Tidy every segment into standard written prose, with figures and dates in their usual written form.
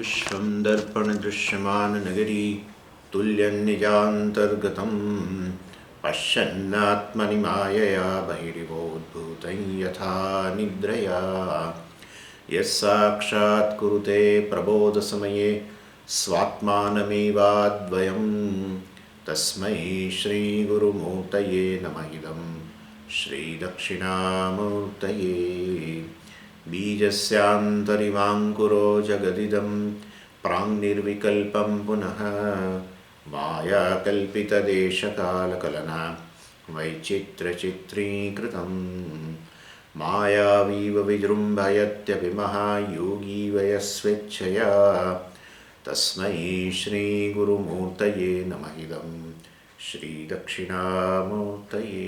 विश्वं दर्पणदृश्यमाननगरी तुल्यन्निजान्तर्गतं पश्यन्नात्मनि मायया बहिरिवोद्भूतं यथा निद्रया यस्साक्षात् कुरुते प्रबोधसमये स्वात्मानमेवाद्वयं तस्मै श्रीगुरुमूर्तये नमः इदं श्रीदक्षिणामूर्तये बीजस्यान्तरिवाङ्कुरो जगदिदं प्राङ्निर्विकल्पं पुनः मायाकल्पितदेशकालकलना वैचित्र्यचित्रीकृतं मायावीव विजृम्भयत्यपि महायोगी वयस्वेच्छया तस्मै श्रीगुरुमूर्तये नमः इदं श्रीदक्षिणामूर्तये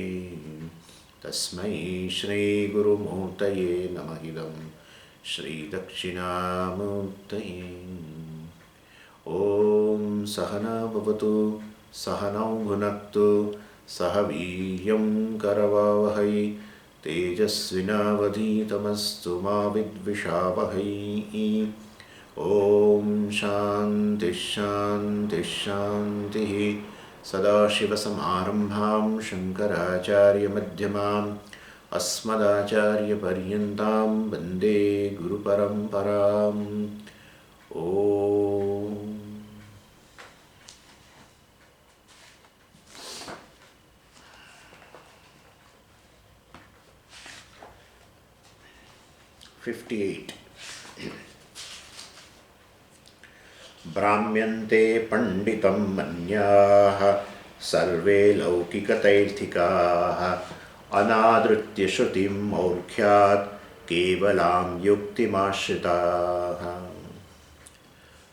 तस्मै श्रीगुरुमूर्तये नमः इदं श्रीदक्षिणामूर्तये। ॐ सहना भवतु सहनौ भुनक्तु सह वीर्यं करवावहै तेजस्विनावधीतमस्तु मा विद्विषावहै। ॐ शान्तिः शान्तिः शान्तिः। सदाशिवसमारम्भां शङ्कराचार्यमध्यमाम् अस्मदाचार्यपर्यन्तां वन्दे गुरुपरम्पराम्। ॐ 58 भ्राम्यन्ते पंडितं मन्याः सर्वे लौकिकतैर्थिकाः अनादृत्य श्रुतिं मौर्ख्यात् केवलां युक्तिमाश्रिताः.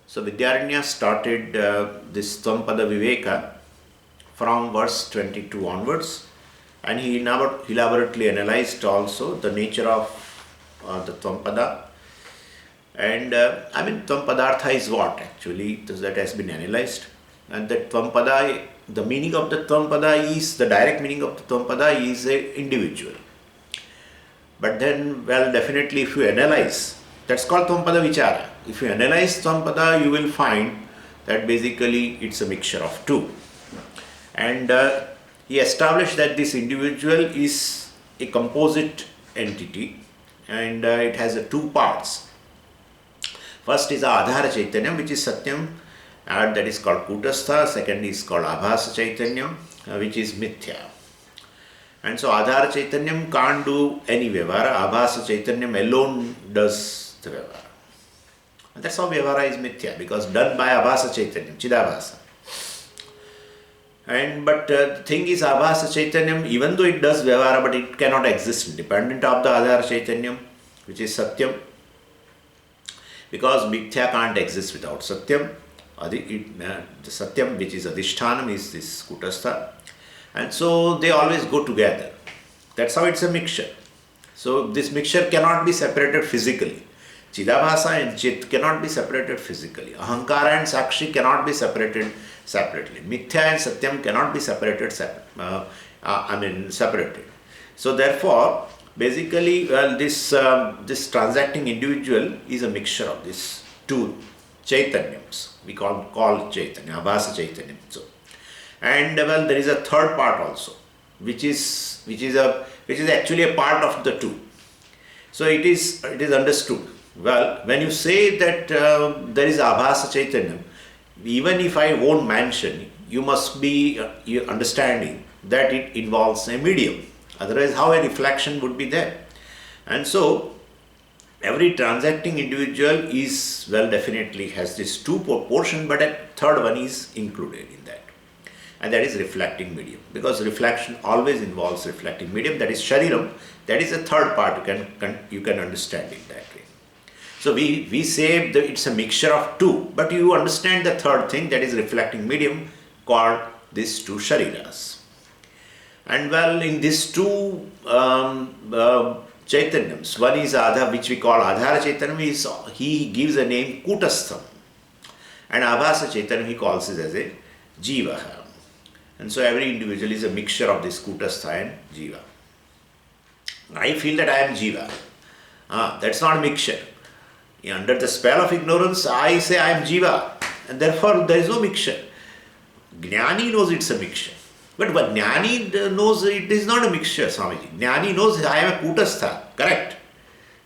So Vidyaranya started this Tvampada Viveka from verse 22 onwards, and he elaborately analyzed also the nature of the Tvampada. And Tvampadartha is what actually that has been analyzed, and that Tvampada, the meaning of the Tvampada is, the direct meaning of the Tvampada is a individual. But then, well, definitely if you analyze, that's called Tvampada Vichara. If you analyze Tvampada, you will find that basically it's a mixture of two. And he established that this individual is a composite entity, and it has two parts. First is Adhara Chaitanya, which is Satyam, and that is called Kutastha. Second is called Abhasa Chaitanya, which is Mithya. And so Adhara Chaitanyam can't do any Vyavahara. Abhasa Chaitanyam alone does the Vyavahara. And that's how Vyavahara is Mithya, because done by Abhasa Chaitanyam, Chidabhasa. But the thing is, Abhasa Chaitanyam, even though it does Vyavahara, but it cannot exist independent of the Adhara Chaitanyam, which is Satyam. Because Mithya can't exist without Satyam. The Satyam, which is Adhishthanam, is this Kutastha. And so they always go together. That's how it's a mixture. So this mixture cannot be separated physically. Chidabhasa and Chit cannot be separated physically. Ahankara and Sakshi cannot be separated separately. Mithya and Satyam cannot be separated separated. So therefore, basically, well, this transacting individual is a mixture of these two Chaitanyams. We call Chaitanya, Abhasa Chaitanyam. So, and well, there is a third part also, which is actually a part of the two. So it is understood. Well, when you say that there is Abhasa Chaitanyam, even if I won't mention, you must be understanding that it involves a medium. Otherwise, how a reflection would be there? And so, every transacting individual is, well, definitely has this two portion, but a third one is included in that. And that is reflecting medium. Because reflection always involves reflecting medium, that is Shariram. That is the third part you can understand it that way. So, we say that it's a mixture of two, but you understand the third thing, that is reflecting medium, called these two Shariras. And well, in these two Chaitanyams, one is which we call Adhara Chaitanyam, he gives a name Kutastham, and Abhasa Chaitanyam he calls it as a Jivaha. And so every individual is a mixture of this Kutastha and Jiva. I feel that I am Jiva. That's not a mixture. Under the spell of ignorance, I say I am Jiva, and therefore there is no mixture. Jnani knows it's a mixture. But what Jnani knows it is not a mixture, Swamiji. Jnani knows I am a Kutastha, correct?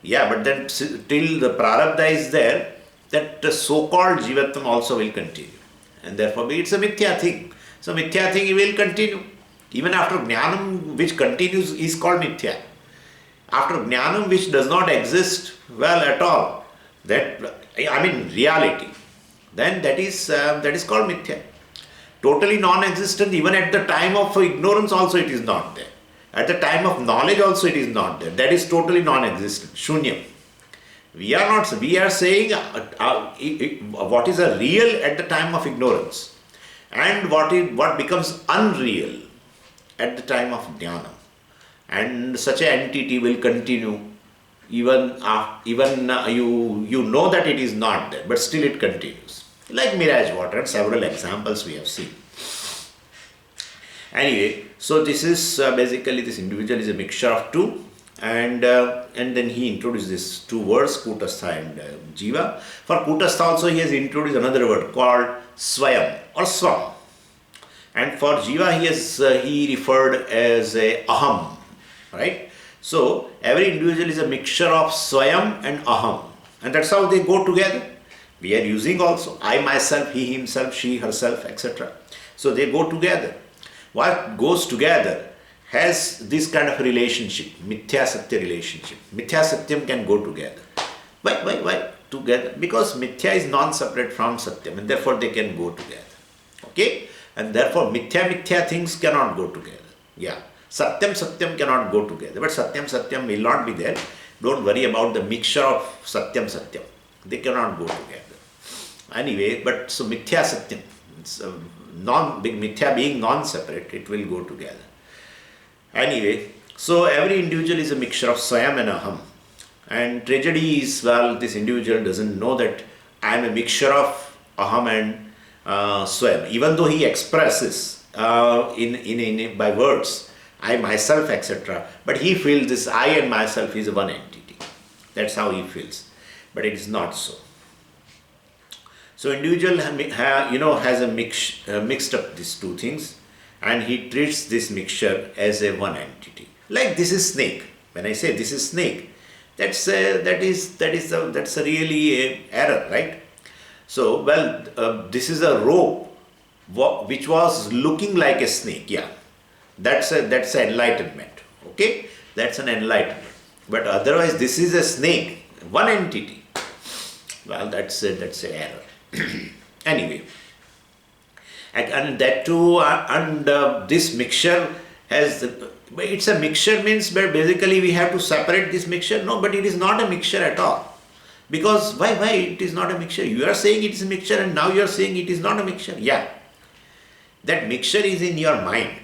Yeah, but then till the Prarabdha is there, that so-called Jivatvam also will continue. And therefore it's a Mithya thing. So Mithya thing will continue. Even after Jnanam which continues is called Mithya. After Jnanam which does not exist, well, at all, reality, then that is called Mithya. Totally non-existent, even at the time of ignorance also it is not there. At the time of knowledge also it is not there. That is totally non-existent, Shunyam. We are saying what is a real at the time of ignorance and what becomes unreal at the time of jnana. And such an entity will continue even you know that it is not there, but still it continues. Like mirage water, and several examples we have seen. Anyway, so this is basically this individual is a mixture of two, and then he introduced these two words, Kutastha and Jiva. For Kutastha also he has introduced another word called Swayam or Swam. And for Jiva he referred as a Aham, right? So every individual is a mixture of Swayam and Aham, and that's how they go together. We are using also I, myself, he, himself, she, herself, etc. So they go together. What goes together has this kind of relationship, Mithya Satya relationship. Mithya Satyam can go together. Why together? Because Mithya is non-separate from Satyam, and therefore they can go together. Okay? And therefore Mithya things cannot go together. Yeah. Satyam cannot go together. But Satyam will not be there. Don't worry about the mixture of Satyam. They cannot go together. Anyway, but so Mithya Satyam, Mithya being non-separate, it will go together. Anyway, so every individual is a mixture of Swayam and Aham. And tragedy is, well, this individual doesn't know that I am a mixture of Aham and Swayam. Even though he expresses by words, I, myself, etc. But he feels this I and myself is one entity. That's how he feels. But it is not so. So individual has mixed up these two things, and he treats this mixture as a one entity. Like this is snake. When I say this is snake, that's a really a error, right? So this is a rope which was looking like a snake. Yeah, that's enlightenment. Okay, that's an enlightenment. But otherwise, this is a snake, one entity. Well, that's an error. Anyway, and that too, this mixture it's a mixture means, but basically we have to separate this mixture. No, but it is not a mixture at all. Because why it is not a mixture? You are saying it is a mixture, and now you are saying it is not a mixture. Yeah, that mixture is in your mind.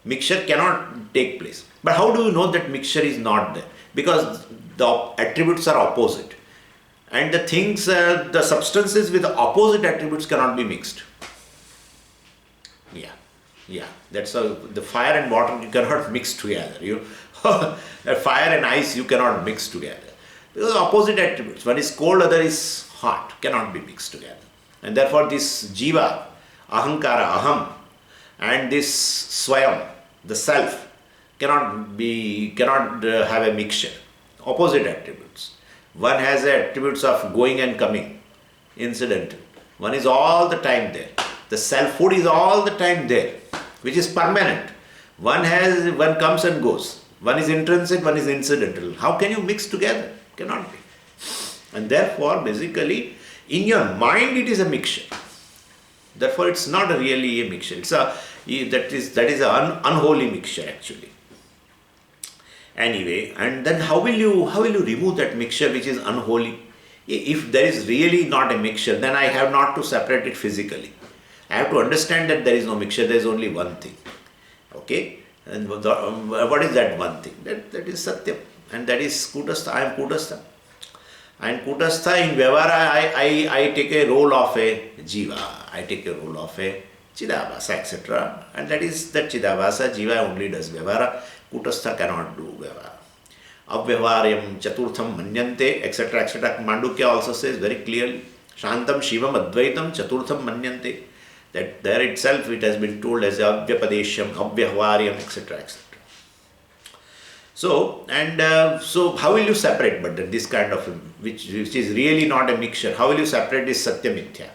Mixture cannot take place. But how do you know that mixture is not there? Because the attributes are opposite. And the things, the substances with the opposite attributes cannot be mixed. Yeah. That's how the fire and water you cannot mix together. Fire and ice you cannot mix together. Because opposite attributes. One is cold, other is hot. Cannot be mixed together. And therefore this jiva, ahankara, aham, and this swayam, the self, cannot have a mixture. Opposite attributes. One has the attributes of going and coming, incidental. One is all the time there. The selfhood is all the time there, which is permanent. One comes and goes. One is intrinsic, one is incidental. How can you mix together? Cannot be. And therefore, basically, in your mind it is a mixture. Therefore, it's not really a mixture. That is an unholy mixture actually. Anyway, and then how will you remove that mixture which is unholy? If there is really not a mixture, then I have not to separate it physically. I have to understand that there is no mixture, there is only one thing. Okay? And what is that one thing? That is Satyam. And that is Kutastha. I am Kutastha. And Kutastha in Vyavahara, I take a role of a Jiva. I take a role of a Chidabhasa, etc. And that Chidabhasa, Jiva only does Vyavahara. Kutastha cannot do Vyavahara. Avyavaryam chaturtham manyante, etc., etc. Mandukya also says very clearly, Shantam Shivam Advaitam chaturtham manyante. That there itself it has been told as Avyapadeshyam, Avyavaryam, etc., etc. So, so how will you separate, but this kind of, which is really not a mixture, how will you separate this Satya Mithya?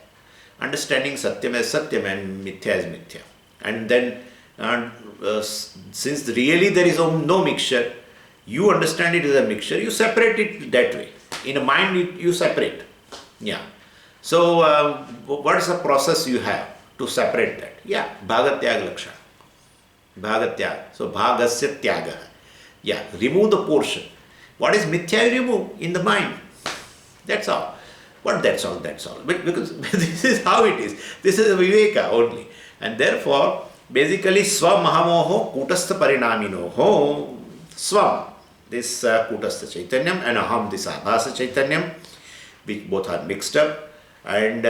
Understanding Satyam as Satyam and Mithya as Mithya. And then, since really there is no mixture, you understand it as a mixture, you separate it that way. In a mind, you separate. Yeah. So, what is the process you have to separate that? Yeah, Bhagatyaga Lakshana. Bhagatyaga. So, Bhagasya Tyaga. Yeah, remove the portion. What is Mithya? You remove in the mind. That's all. What that's all? That's all. Because this is how it is. This is a Viveka only. And therefore, basically, Swa Mahamoho Kutastha Parinaminoho Swam. This Kutastha Chaitanyam and Aham, this Abhasa Chaitanyam, which both are mixed up. And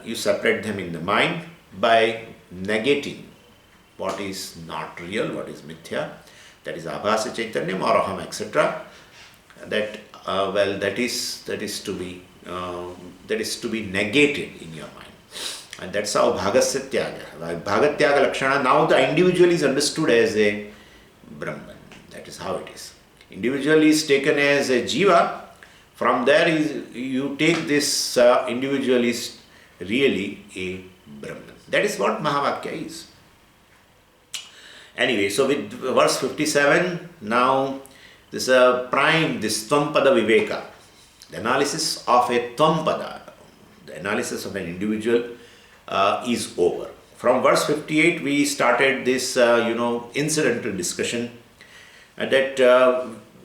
you separate them in the mind by negating what is not real, what is Mithya. That is Abhasa Chaitanyam or Aham, etc. That that is to be negated in your mind, and that's how Bhagasya Tyaga. Bhagatyaga Lakshana. Now the individual is understood as a Brahman. That is how it is. Individual is taken as a Jiva. From there you take this individual is really a Brahman. That is what Mahavakya is. Anyway, so with verse 57, now this prime, this Tvam-pada Viveka, the analysis of a Tvam-pada, the analysis of an individual is over. From verse 58, we started this, incidental discussion that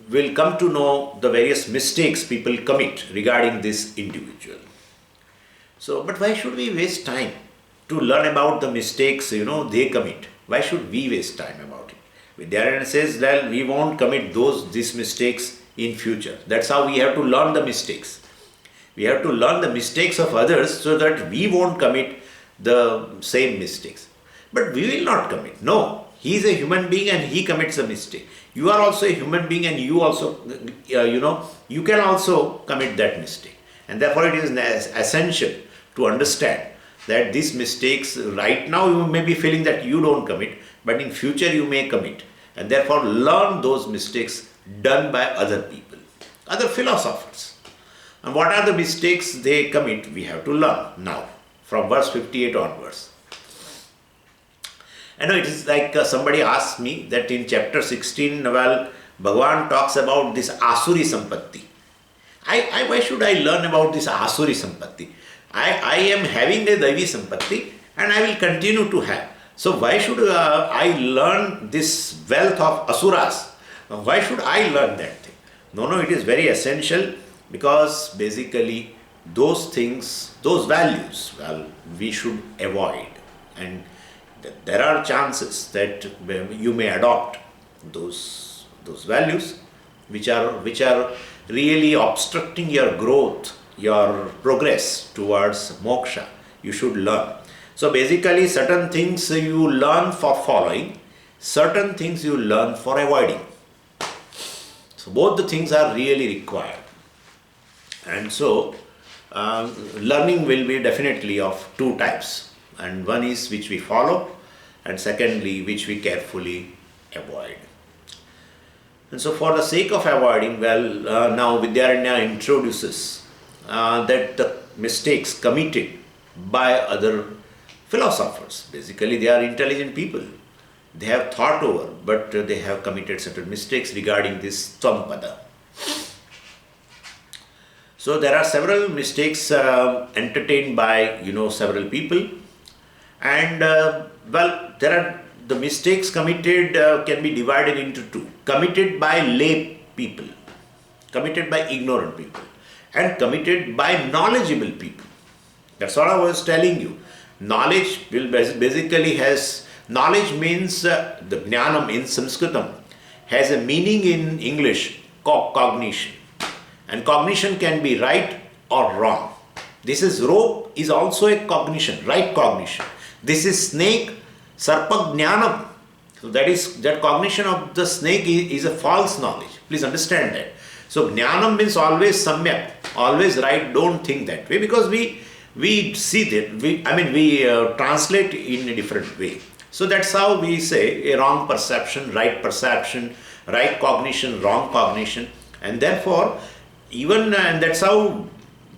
will come to know the various mistakes people commit regarding this individual. So, but why should we waste time to learn about the mistakes, they commit? Why should we waste time about it? Vidyaranyana says that we won't commit these mistakes in future. That's how we have to learn the mistakes. We have to learn the mistakes of others so that we won't commit the same mistakes. But we will not commit. No, he is a human being and he commits a mistake. You are also a human being and you also, you can also commit that mistake. And therefore it is essential to understand that these mistakes, right now you may be feeling that you don't commit, but in future you may commit. And therefore learn those mistakes done by other people, other philosophers. And what are the mistakes they commit? We have to learn now, from verse 58 onwards. I know it is like somebody asked me that in chapter 16, Bhagavan talks about this Asuri Sampatti. Why should I learn about this Asuri Sampatti? I am having a Daivi Sampatti and I will continue to have. So why should I learn this wealth of Asuras? Why should I learn that thing? No, it is very essential because basically those things, those values, we should avoid. And there are chances that you may adopt those values which are really obstructing your growth, your progress towards moksha. You should learn. So basically certain things you learn for following, certain things you learn for avoiding. So both the things are really required. And so learning will be definitely of two types. And one is which we follow and secondly which we carefully avoid. And so for the sake of avoiding, now Vidyaranya introduces that the mistakes committed by other philosophers, basically they are intelligent people. They have thought over, but they have committed certain mistakes regarding this Tvam-pada. So there are several mistakes entertained by several people, and there are the mistakes committed can be divided into two: committed by lay people, committed by ignorant people, and committed by knowledgeable people. That's what I was telling you. Knowledge will basically has knowledge means the jnanam in Sanskritam has a meaning in English cognition. And cognition can be right or wrong. This is rope is also a cognition, right cognition. This is snake, sarpa jnanam. So that cognition of the snake is a false knowledge. Please understand that. So jnanam means always samyak, always right. Don't think that way, because we see that we translate in a different way. So that's how we say a wrong perception, right cognition, wrong cognition, and therefore even and that's how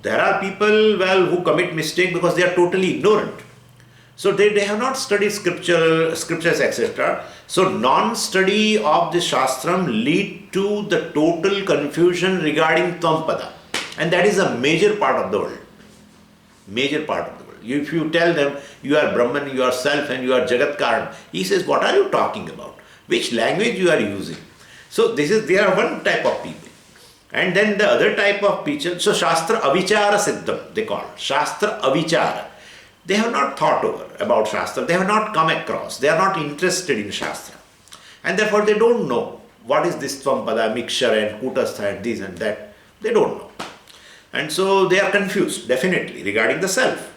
there are people who commit mistake because they are totally ignorant. So they have not studied scriptures, etc. So non-study of the Shastram lead to the total confusion regarding Tvam-pada. And that is a major part of the world. Major part of the world. If you tell them you are Brahman, you are self and you are Jagat Karan, he says, what are you talking about? Which language you are using? So they are one type of people. And then the other type of people, so Shastra Avichara Siddham, they call it. Shastra Avichara. They have not thought over about Shastra. They have not come across. They are not interested in Shastra. And therefore they don't know what is this Tvam-pada, mixture and Kutastha and this and that. They don't know. And so they are confused, definitely, regarding the self.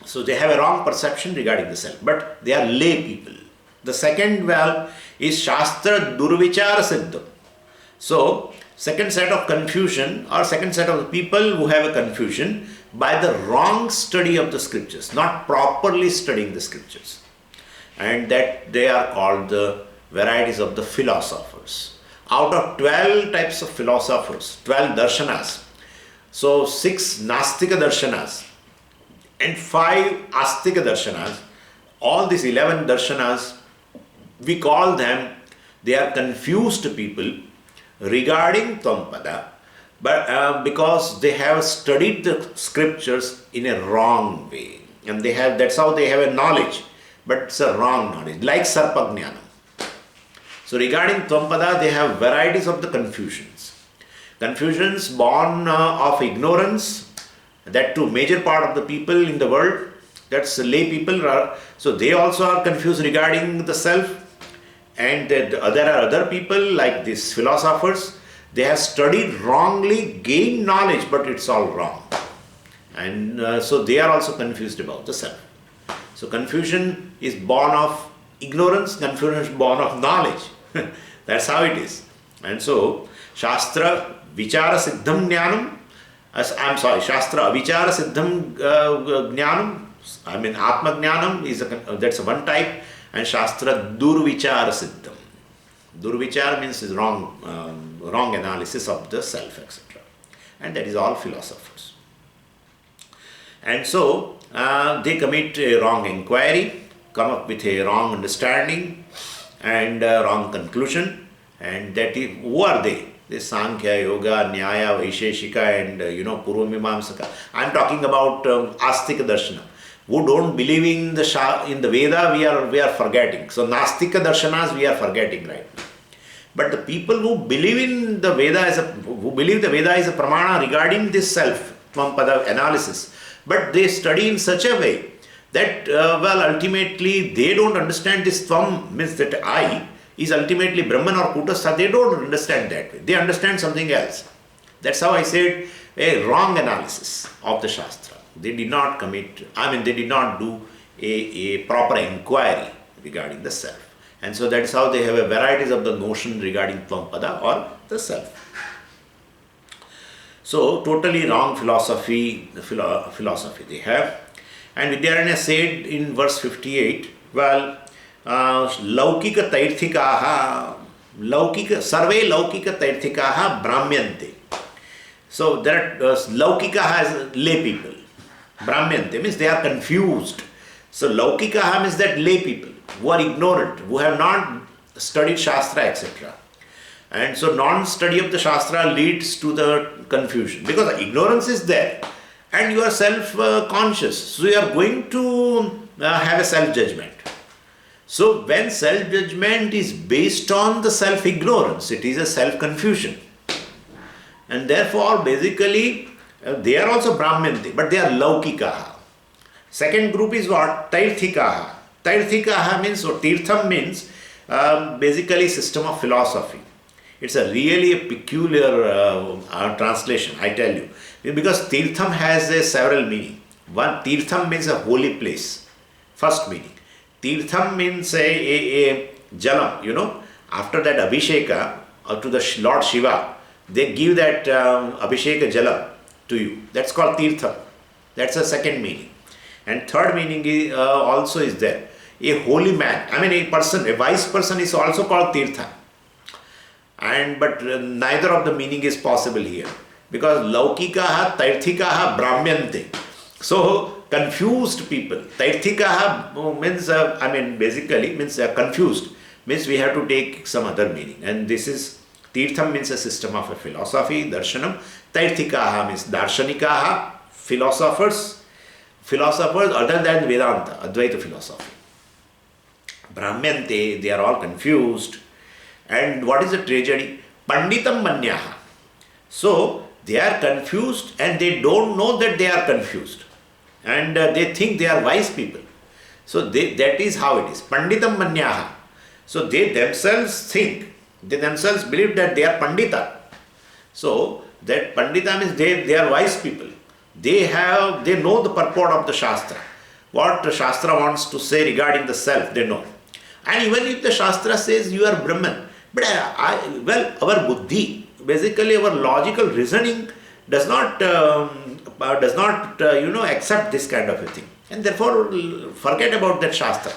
So they have a wrong perception regarding the self. But they are lay people. The second valve is Shastra Durvichara Siddham. So, second set of confusion or second set of people who have a confusion by the wrong study of the scriptures, not properly studying the scriptures. And that they are called the varieties of the philosophers. Out of 12 types of philosophers, 12 darshanas, so 6 Nastika darshanas and 5 Astika darshanas, all these 11 darshanas, we call them, they are confused people regarding Tvam-pada, but because they have studied the scriptures in a wrong way, and that's how they have a knowledge, but it's a wrong knowledge, like Sarpajnanam. So regarding Tvam-pada, they have varieties of the confusions. Confusions born of ignorance, that too major part of the people in the world, that's lay people, so they also are confused regarding the self. And there are other people like these philosophers, they have studied wrongly, gained knowledge, but it's all wrong. And so they are also confused about the self. So confusion is born of ignorance, confusion is born of knowledge. That's how it is. And so Shastra Vichara Siddham Jnanam, Shastra Avichara Siddham Jnanam, Atma Jnanam that's one type. And Shastra Durvichara Siddham. Durvichara means is wrong analysis of the self, etc. And that is all philosophers. And so they commit a wrong inquiry, come up with a wrong understanding and wrong conclusion. And that is, who are they? This Sankhya, Yoga, Nyaya, Vaisheshika and Purvamimamsaka. I am talking about Astika Darshana. Who don't believe in the Veda, we are forgetting. So Nastika darshanas we are forgetting right now. But the people who believe in the Veda who believe the Veda is a pramana regarding this self, Tvam-pada analysis, but they study in such a way that ultimately they don't understand this Tvam means that I is ultimately Brahman or Kutastha. They don't understand that way. They understand something else. That's how I said a wrong analysis of the Shastra. They did not they did not do a proper inquiry regarding the self. And so that's how they have a varieties of the notion regarding Tvam-pada or the self. So totally wrong philosophy they have. And Vidyaranya said in verse 58, Laukika Tairthikaha, Sarve Laukika Tairthikaha Brahmyante. So that Laukika has lay people. Brahmyante means they are confused. So Laukikaha means that lay people who are ignorant, who have not studied Shastra, etc. And so non-study of the Shastra leads to the confusion because ignorance is there and you are self-conscious. So you are going to have a self-judgment. So when self-judgment is based on the self-ignorance, it is a self-confusion. And therefore basically they are also Brahmyante, but they are Laukikaha. Second group is what? Tairthikaha. Tairthikaha means, or Tirtham means basically system of philosophy. It's really a peculiar translation, I tell you. Because Tirtham has several meaning. One, Tirtham means a holy place. First meaning. Tirtham means a jalam, after that Abhisheka, to the Lord Shiva, they give that Abhisheka Jala to you. That's called Tirtha. That's the second meaning. And third meaning is, also is there. A holy man, a person, a wise person is also called Tirtha. But neither of the meaning is possible here. Because Laukikaha, Tairthikaha, Brahmyante. So, confused people. Tairthikaha means, basically means confused. Means we have to take some other meaning. And this is, Tirtham means a system of a philosophy, Darshanam. Tairthikaha means Darshanikaha, philosophers other than Vedanta, Advaita philosophy. Brahmyante, they are all confused. And what is the tragedy? Panditam Manyaha. So, they are confused and they don't know that they are confused. And they think they are wise people. So, that is how it is. Panditam Manyaha. So, they themselves believe that they are Pandita. So, that Pandita means they are wise people. They know the purport of the Shastra. What the Shastra wants to say regarding the self, they know. And even if the Shastra says you are Brahman, but our buddhi, basically our logical reasoning does not accept this kind of a thing. And therefore, forget about that Shastra.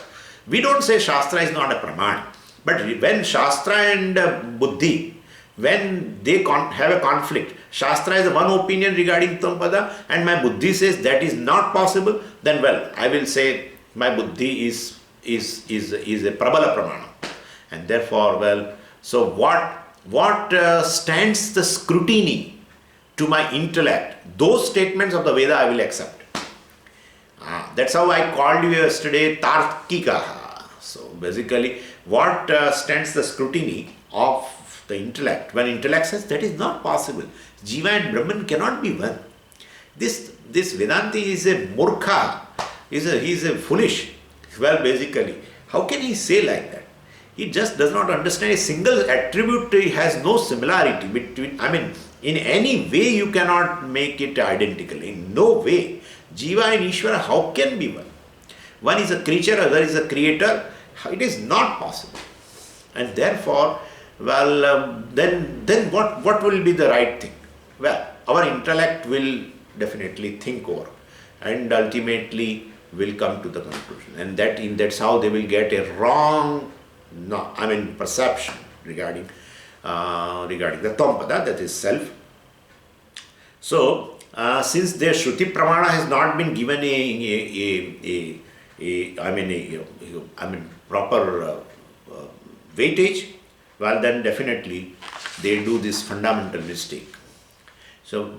We don't say Shastra is not a Pramana. But when Shastra and buddhi, when they have a conflict, Shastra is one opinion regarding Tampada and my buddhi says that is not possible, then I will say my buddhi is a Prabala Pramana. And therefore, so what stands the scrutiny to my intellect? Those statements of the Veda I will accept. That's how I called you yesterday Tarkikaha. So basically, what stands the scrutiny of the intellect? When intellect says that is not possible. Jiva and Brahman cannot be one. This Vedanti is a murkha. He is a foolish. Basically, how can he say like that? He just does not understand a single attribute has no similarity between, in any way you cannot make it identical. In no way. Jiva and Ishvara, how can be one? One is a creature, other is a creator. It is not possible. And therefore, then what will be the right thing? Our intellect will definitely think over and ultimately will come to the conclusion. And that's how they will get a wrong perception regarding the Tampada, that is self. So, since their Shruti Pramana has not been given proper weightage, then definitely they do this fundamental mistake. So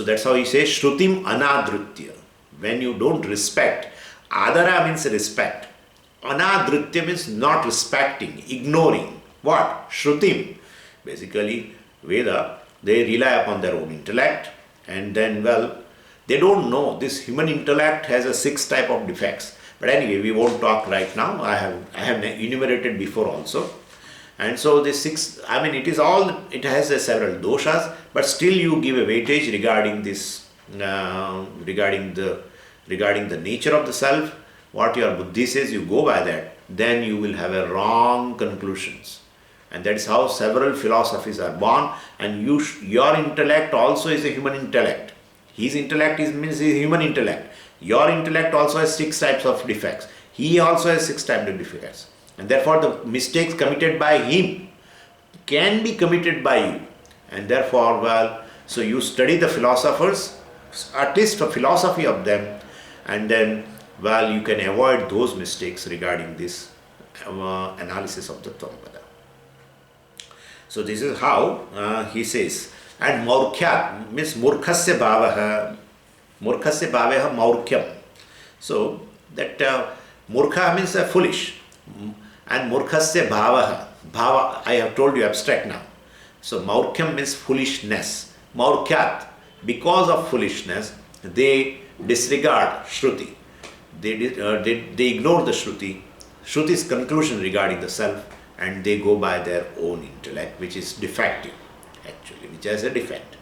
that's how he says Shrutim Anadritya. When you don't respect, Adara means respect. Anadritya means not respecting, ignoring. What? Shrutim. Basically, Veda, they rely upon their own intellect and then, they don't know this human intellect has a 6 type of defects. But anyway, we won't talk right now. I have enumerated before also. And so the 6, it has several doshas, but still you give a weightage regarding this, regarding the nature of the self. What your buddhi says, you go by that, then you will have a wrong conclusions. And that is how several philosophies are born. And your intellect also is a human intellect. His intellect means a human intellect. Your intellect also has 6 types of defects. He also has 6 types of defects. And therefore the mistakes committed by him can be committed by you. And therefore, so you study the philosophers, at least the philosophy of them, and then, you can avoid those mistakes regarding this analysis of the Tampada. So this is how he says. And Maurkhyat means Murkhasya Bhavaha. Murkhasya Bhavaha Maurkhyam. So that Murkha means foolish. And Murkhasya Bhavaha. Bhava, I have told you abstract now. So Maurkhyam means foolishness. Maurkhyat, because of foolishness, they disregard Shruti. They ignore the Shruti, Shruti's conclusion regarding the self, and they go by their own intellect, which is defective, actually, which has a defect.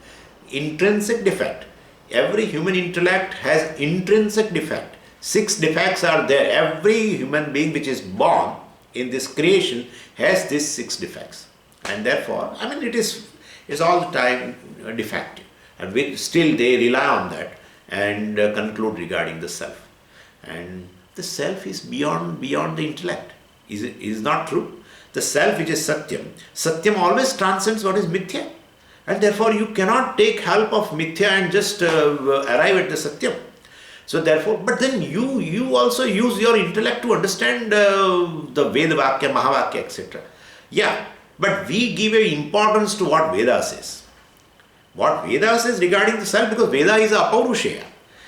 Intrinsic defect. Every human intellect has intrinsic defect. 6 defects are there. Every human being which is born in this creation has these 6 defects. And therefore, it's all the time defective. And still they rely on that and conclude regarding the self. And the self is beyond the intellect. Is not true? The self, which is Satyam always transcends what is Mithya. And therefore you cannot take help of Mithya and just arrive at the Satyam. So therefore, but then you also use your intellect to understand the Veda Vakya, Mahavakya, etc. Yeah, but we give a importance to what Veda says. What Veda says regarding the self, because Veda is a Apaurushaya.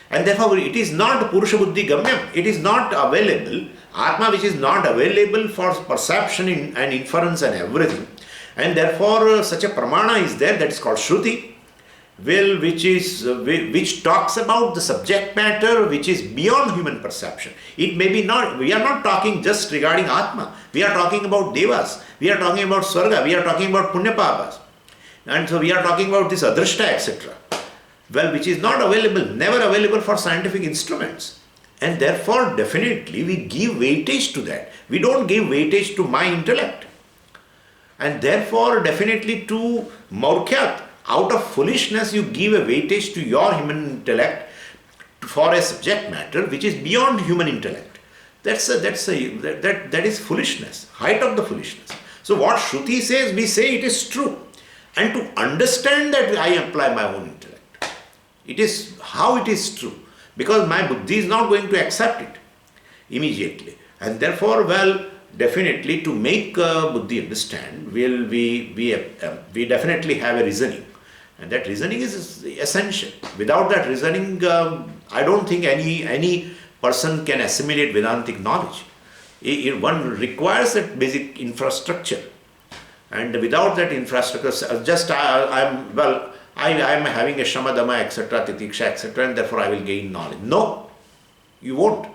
And therefore it is not Purusha Buddhi Gamyam. It is not available. Atma, which is not available for perception and inference and everything. And therefore such a pramana is there, that is called Shruti, which talks about the subject matter which is beyond human perception. It may be not, we are not talking just regarding Atma. We are talking about Devas. We are talking about Swarga. We are talking about Punyapapas. And so we are talking about this Adrashta, etc. Well, which is not available, never available for scientific instruments. And therefore, definitely, we give weightage to that. We don't give weightage to my intellect. And therefore, definitely to Maurkyat, out of foolishness, you give a weightage to your human intellect for a subject matter which is beyond human intellect. That is foolishness, height of the foolishness. So what Shruti says, we say it is true. And to understand that, I apply my own intellect. It is how it is true. Because my buddhi is not going to accept it immediately. And therefore, well, definitely to make buddhi understand, we definitely have a reasoning. And that reasoning is essential. Without that reasoning, I don't think any person can assimilate Vedantic knowledge. One requires that basic infrastructure. And without that infrastructure, I am having a Shamadama, etc., Titiksha, etc., and therefore I will gain knowledge. No, you won't.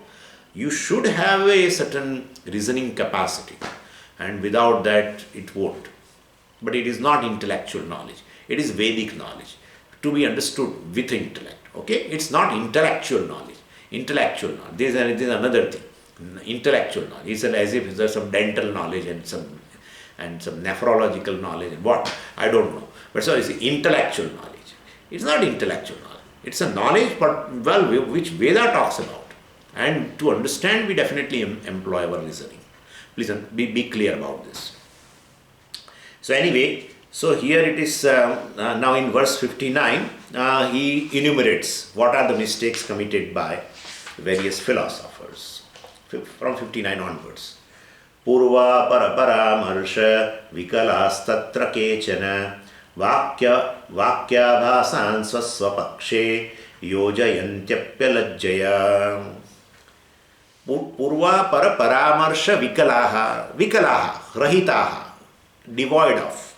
You should have a certain reasoning capacity. And without that, it won't. But it is not intellectual knowledge. It is Vedic knowledge to be understood with intellect. Okay? It's not intellectual knowledge. Intellectual knowledge. This is another thing. Intellectual knowledge. It's as if there's some dental knowledge and some nephrological knowledge and what? I don't know. But so it's intellectual knowledge. It's not intellectual knowledge. It's a knowledge, but which Veda talks about. And to understand, we definitely employ our reasoning. Please be clear about this. So anyway, so here it is now in verse 59, he enumerates what are the mistakes committed by various philosophers from 59 onwards. Purva paraparamarša vikalastatra kechana vakyabhasan swasvapakshe yojayantyapyalajjaya. Purva paraparamarša vikalaha, rahitaha, devoid of.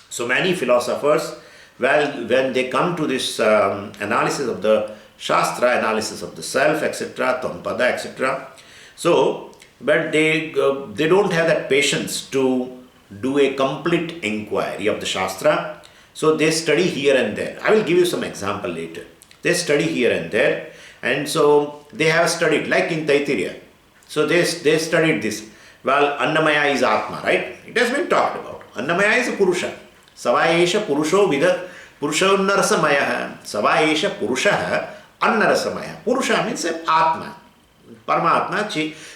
So many philosophers, well, when they come to this analysis of the Shastra, analysis of the self, etc., Tampada, etc., so, but they don't have that patience to do a complete inquiry of the Shastra. So they study here and there. I will give you some example later. They study here and there, and so they have studied, like in Taittiriya. So they studied this. Well, Annamaya is Atma, right? It has been talked about. Annamaya is a Purusha. Savaesha Purusho Vida Purusha Unnarasamaya. Savaesha Purusha Annarasamaya. Purusha means Atma. Paramatma.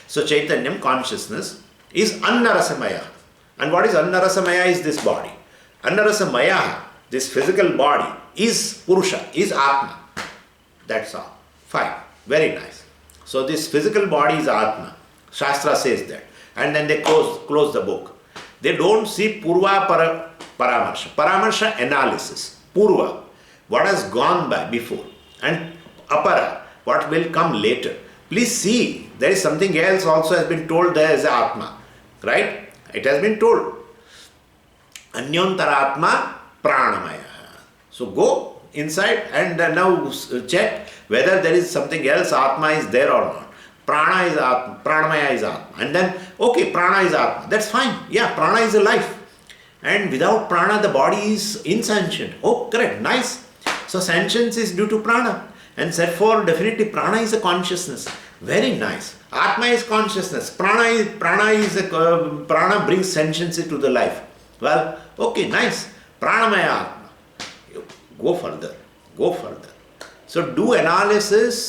So Chaitanyam, consciousness, is Annarasamaya. And what is Annarasamaya is this body. Annarasamaya, this physical body, is Purusha, is Atma. That's all. Fine. Very nice. So this physical body is Atma. Shastra says that. And then they close the book. They don't see Purva Paramarsha. Paramarsha analysis. Purva, what has gone by before. And Apara, what will come later. Please see, there is something else also has been told there as Atma. Right? It has been told. Anyantaratma Pranamaya. So go inside and now check whether there is something else, Atma is there or not. Prana is Atma, Pranamaya is Atma. And then, okay, Prana is Atma. That's fine. Yeah, Prana is a life. And without Prana, the body is insentient. Oh, correct. Nice. So sentience is due to Prana. And therefore, definitely Prana is a consciousness. Very nice. Atma is consciousness. Prana brings sentiency to the life. Well, okay, nice. Pranamaya Atma. Go further. Go further. So do analysis,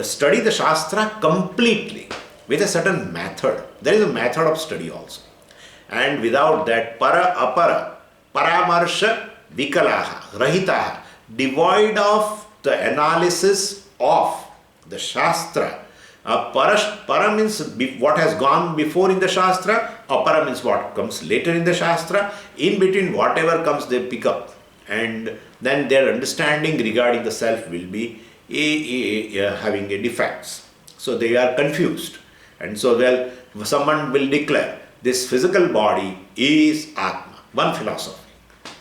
study the Shastra completely with a certain method. There is a method of study also. And without that, para, apara, paramarsha, vikalaha, rahitaha, devoid of the analysis of the Shastra. Para means what has gone before in the Shastra, apara means what comes later in the Shastra. In between, whatever comes, they pick up. And then their understanding regarding the self will be having a defects. So they are confused. And so, well, someone will declare this physical body is Atma, one philosophy.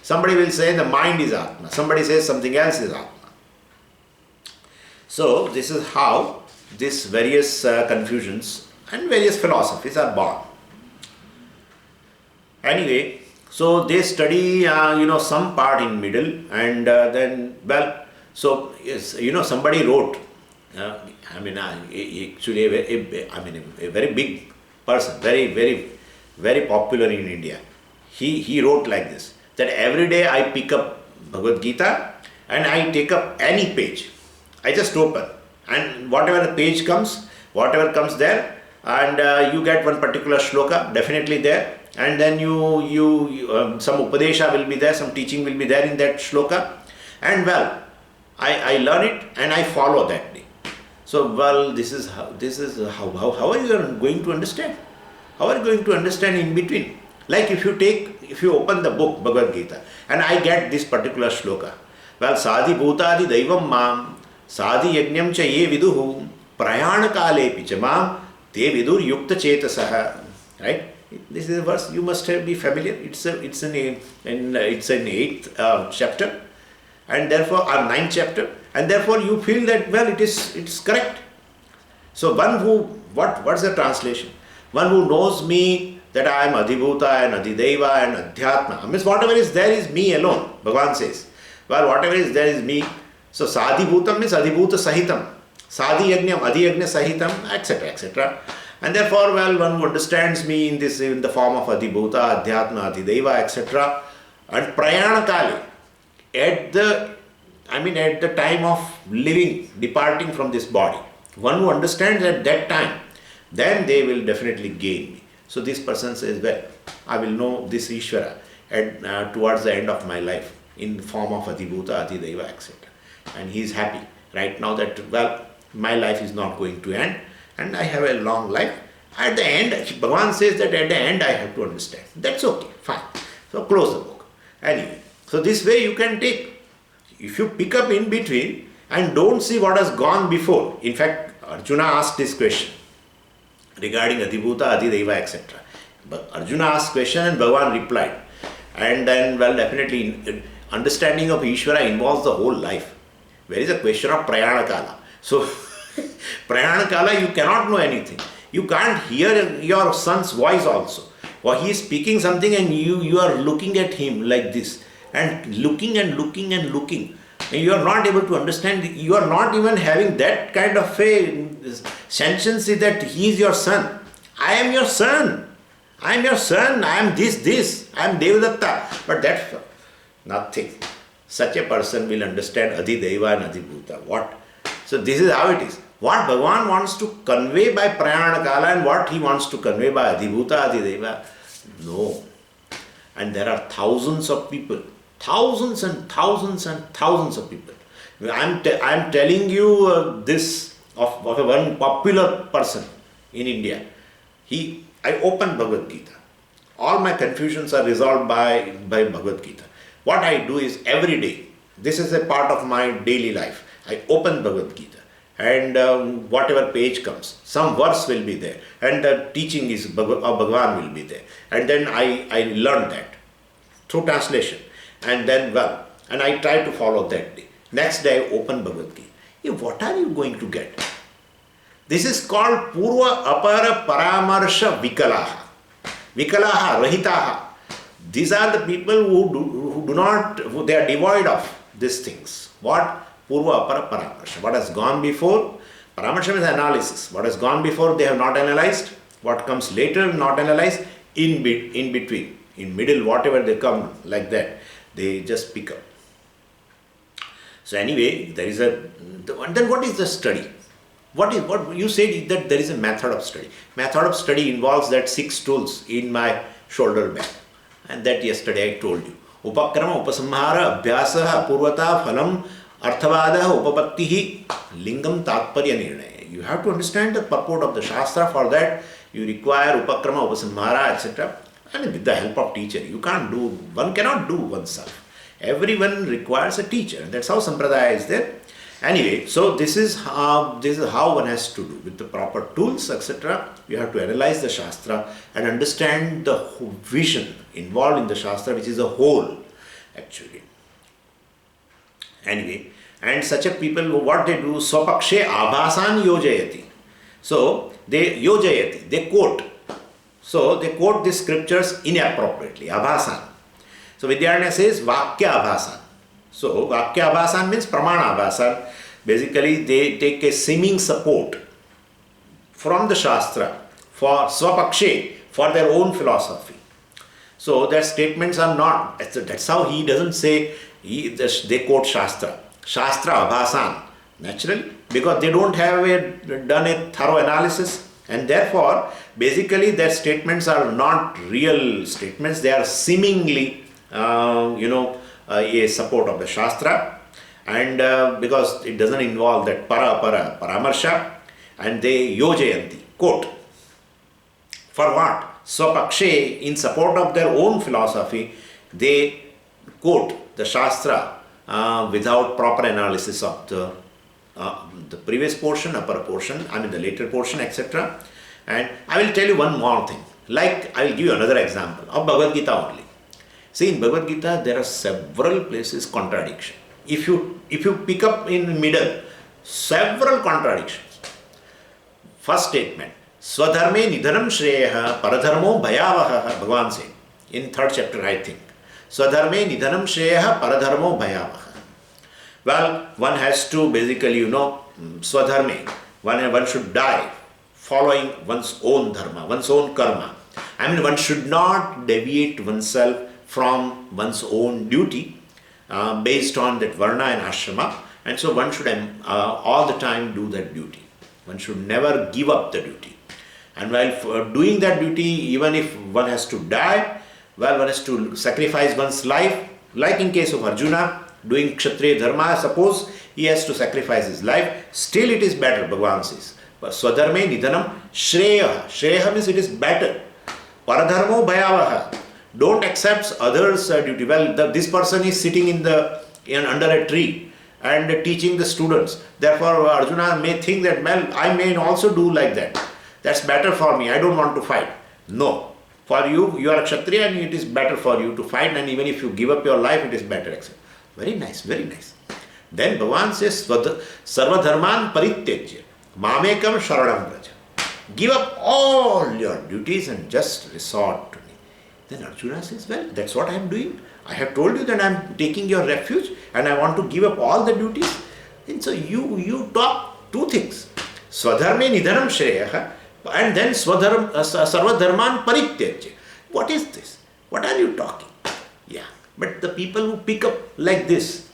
Somebody will say the mind is Atma. Somebody says something else is Atma. So this is how these various confusions and various philosophies are born. Anyway, so they study, some part in middle, and then, well, so yes, somebody wrote. Actually, a very big person, very, very, very popular in India. He wrote like this, that every day I pick up Bhagavad Gita and I take up any page. I just open, and whatever page comes, whatever comes there, and you get one particular shloka definitely there, and then some upadesha will be there, some teaching will be there in that shloka, and well, I learn it and I follow that day. So, well, this is how are you going to understand? How are you going to understand in between? Like if you open the book Bhagavad Gita and I get this particular shloka, well, sadhi bhutadi daivam mam sadhi yajnam cha ye viduhu prayana kale picha mam te vidur yukta chetasaha. Right? This is a verse you must be familiar. It's an 8th chapter, and therefore, or 9th chapter, and therefore you feel that, well, it's correct. So one who, what's the translation? One who knows me, that I am Adhibhuta and Adhideva and Adhyatma. Means whatever is there is me alone, Bhagavan says. Well, whatever is there is me. So Sadhibhutam means Adhibhuta Sahitam. Sadhi Yajnam, Adhiyajna Sahitam, etc. etc. And therefore, well, one who understands me in the form of Adhibhuta, Adhyatma, Adhideva, etc. And Prayana Kali, at the time of living, departing from this body, one who understands at that time, then they will definitely gain me. So this person says, well, I will know this Ishvara towards the end of my life in the form of Adhibhuta, Adhideva, etc. And he is happy right now that, well, my life is not going to end and I have a long life. At the end, Bhagavan says that at the end I have to understand. That's okay, fine. So close the book. Anyway, so this way you can take, if you pick up in between and don't see what has gone before. In fact, Arjuna asked this question regarding Adhibhuta, Adhideva, etc. But Arjuna asked question and Bhagavan replied. And then, well, definitely understanding of Ishvara involves the whole life. Where is a question of Prayana Kala? So, Prayana Kala, you cannot know anything. You can't hear your son's voice also. Or he is speaking something and you are looking at him like this. And looking and looking and looking. And you are not able to understand. You are not even having that kind of a sentiency that he is your son. I am your son. I am your son. I am this. I am Devadatta. But that's nothing. Such a person will understand Adhideva and Adhibhuta. What? So this is how it is. What Bhagavan wants to convey by Prayana Kala and what he wants to convey by Adhibhuta, Adhideva, no. And there are thousands of people, thousands and thousands and thousands of people. I am telling you this of one popular person in India. I open Bhagavad Gita. All my confusions are resolved by Bhagavad Gita. What I do is every day, this is a part of my daily life. I open Bhagavad Gita and whatever page comes, some verse will be there and the teaching of Bhagavan will be there. And then I learn that through translation. And then, well, and I try to follow that day. Next day I open Bhagavad Gita. What are you going to get? This is called Purva Apara Paramarsha Vikalaha. Vikalaha, Rahitaha. These are the people who they are devoid of these things. What? Purva Apara Paramarsha. What has gone before? Paramarsha is analysis. What has gone before they have not analyzed. What comes later not analyzed. in between, in middle, whatever they come like that, they just pick up. So anyway, there is then what is the study? What you said that there is a method of study. Method of study involves that 6 tools in my shoulder bag, and that yesterday I told you. Upakrama, upasamhara, abhyasa, apurvata, phalam, arthavada, upapattihi, lingam, tatparya, nirnaya. You have to understand the purport of the Shastra. For that, you require upakrama, upasamhara, etc. And with the help of teacher, one cannot do oneself. Everyone requires a teacher, and that's how Sampradaya is there. Anyway, so this is how one has to do with the proper tools, etc. You have to analyze the Shastra and understand the vision involved in the Shastra, which is a whole, actually. Anyway, and such a people, what they do, swapakshe abhasan yojayati. So, they quote. So, they quote these scriptures inappropriately, abhasan. So, Vidyaranya says vakya abhasan. So, vakya abhasan means pramana abhasan. Basically, they take a seeming support from the Shastra for swapakshe, for their own philosophy. So, their statements are not, that's how he doesn't say they quote Shastra. Shastra abhasan, naturally, because they don't have done a thorough analysis, and therefore, basically, their statements are not real statements. They are seemingly, a support of the Shastra, and because it doesn't involve that paramarsha, and they yojayanti, quote. For what? Swapakshe, in support of their own philosophy, they quote the Shastra without proper analysis of the previous portion, upper portion, the later portion, etc. And I will tell you one more thing. Like, I will give you another example of Bhagavad Gita only. See, in Bhagavad Gita, there are several places contradiction. If you pick up in middle, several contradictions. First statement, Swadharme nidhanam shreyaha paradharmo bhayavaha, Bhagavan said, in 3rd chapter, I think. Swadharme nidhanam shreyaha paradharmo bhayavaha. Well, one has to basically, swadharme, one should die following one's own dharma, one's own karma. One should not deviate oneself from one's own duty based on that varna and ashrama, and so one should all the time do that duty. One should never give up the duty. And while doing that duty, even if one has to die, well, one has to sacrifice one's life, like in case of Arjuna, doing Kshatriya Dharma, suppose he has to sacrifice his life, still it is better, Bhagavan says. Swadharme nidhanam shreyaha. Shreyaha means it is better. Paradharmo bhayavaha. Don't accept others' duty. Well, this person is sitting under a tree and teaching the students. Therefore, Arjuna may think that, well, I may also do like that. That's better for me. I don't want to fight. No. For you are a Kshatriya and it is better for you to fight, and even if you give up your life, it is better. Very nice, very nice. Then Bhagavan says, Sarva dharman parityajya, mamekam sharanam vraja. Give up all your duties and just resort to me. Then Arjuna says, well, that's what I am doing. I have told you that I am taking your refuge and I want to give up all the duties. And so you talk 2 things. Swadharme nidhanam shreyaha, and then sarva dharman parityajya. What is this? What are you talking? Yeah. But the people who pick up like this,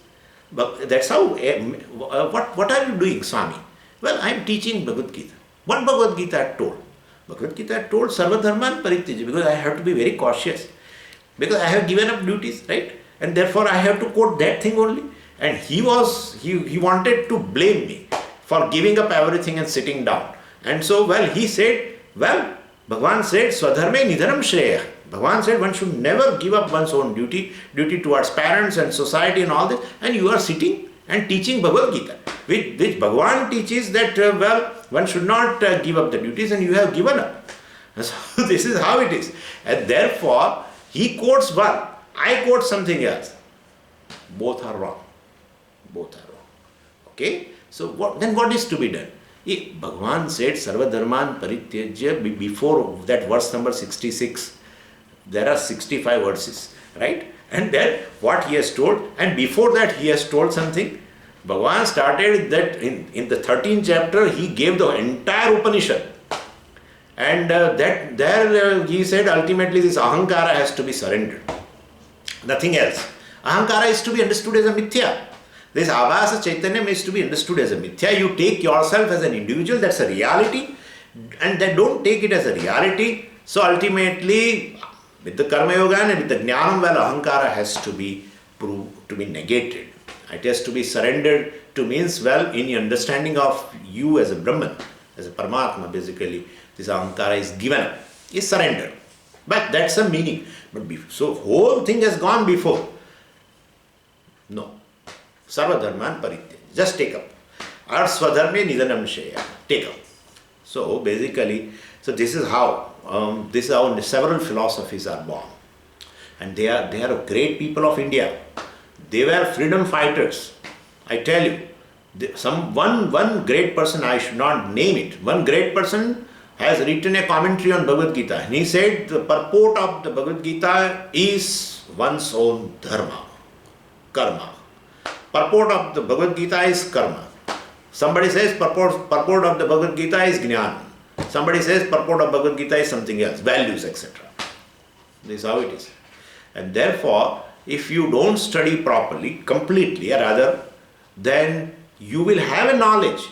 but that's how, what are you doing, Swami? Well, I am teaching Bhagavad Gita. What Bhagavad Gita told? Bhagavad Gita told Sarva Dharman Parityajya, because I have to be very cautious. Because I have given up duties, right? And therefore I have to quote that thing only. And he wanted to blame me for giving up everything and sitting down. And so, he said, Bhagavan said, Swadharme nidhanam shreya. Bhagavan said one should never give up one's own duty towards parents and society and all this. And you are sitting and teaching Bhagavad Gita, which Bhagavan teaches that, one should not give up the duties, and you have given up. So this is how it is. And therefore, he quotes one, I quote something else. Both are wrong. Okay? So what is to be done? Bhagavan said, Sarva Dharman Parityajya, before that verse number 66. There are 65 verses, right? And then what he has told, and before that he has told something. Bhagavan started that in the 13th chapter, he gave the entire Upanishad And that there he said ultimately this ahankara has to be surrendered. Nothing else. Ahankara is to be understood as a mithya. This abhasa chaitanya is to be understood as a mithya. You take yourself as an individual, that's a reality, and then don't take it as a reality. So ultimately, with the karma yoga and with the jnanam, well, ahankara has to be proved, to be negated. It has to be surrendered to means, well, in your understanding of you as a Brahman, as a Paramatma, basically, this ahankara is given up, is surrendered. But that's a meaning. But so whole thing has gone before. No. Sarva dharman paritya. Just take up. Ar swadharme nidanam sheya. Take up. So basically, so this is how several philosophies are born. And they are great people of India. They were freedom fighters. I tell you, one great person, I should not name it, one great person has written a commentary on Bhagavad Gita. And he said the purport of the Bhagavad Gita is one's own dharma, karma. Purport of the Bhagavad Gita is karma. Somebody says purport of the Bhagavad Gita is jnana. Somebody says purport of Bhagavad Gita is something else, values, etc. This is how it is. And therefore, if you don't study properly, completely, or rather, then you will have a knowledge,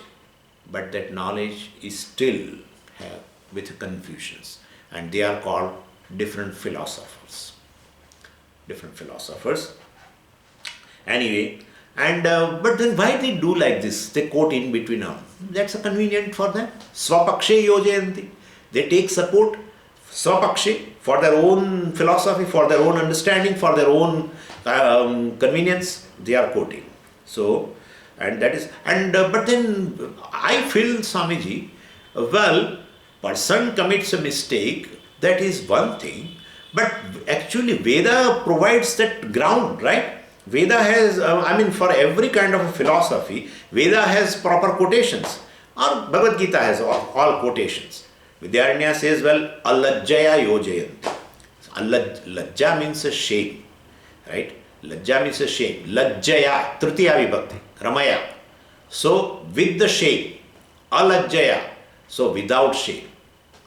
but that knowledge is still with confusions, and they are called different philosophers. Different philosophers. Anyway, and but then why they do like this? They quote in between them. That's a convenient for them. Swapakshe yojayanti. They take support swapakshe for their own philosophy, for their own understanding, for their own convenience. They are quoting. So, and that is, and but then I feel, Swamiji, well, person commits a mistake, that is one thing, but actually Veda provides that ground, right? Veda has, for every kind of a philosophy, Veda has proper quotations, or Bhagavad Gita has all quotations. Vidyaranya says, well, alajjaya yojayanti. Lajja means a shame, right? Lajja means a shame. Lajjaya, tritiya vibhakti, ramaya. So, with the shame, alajjaya, so without shame.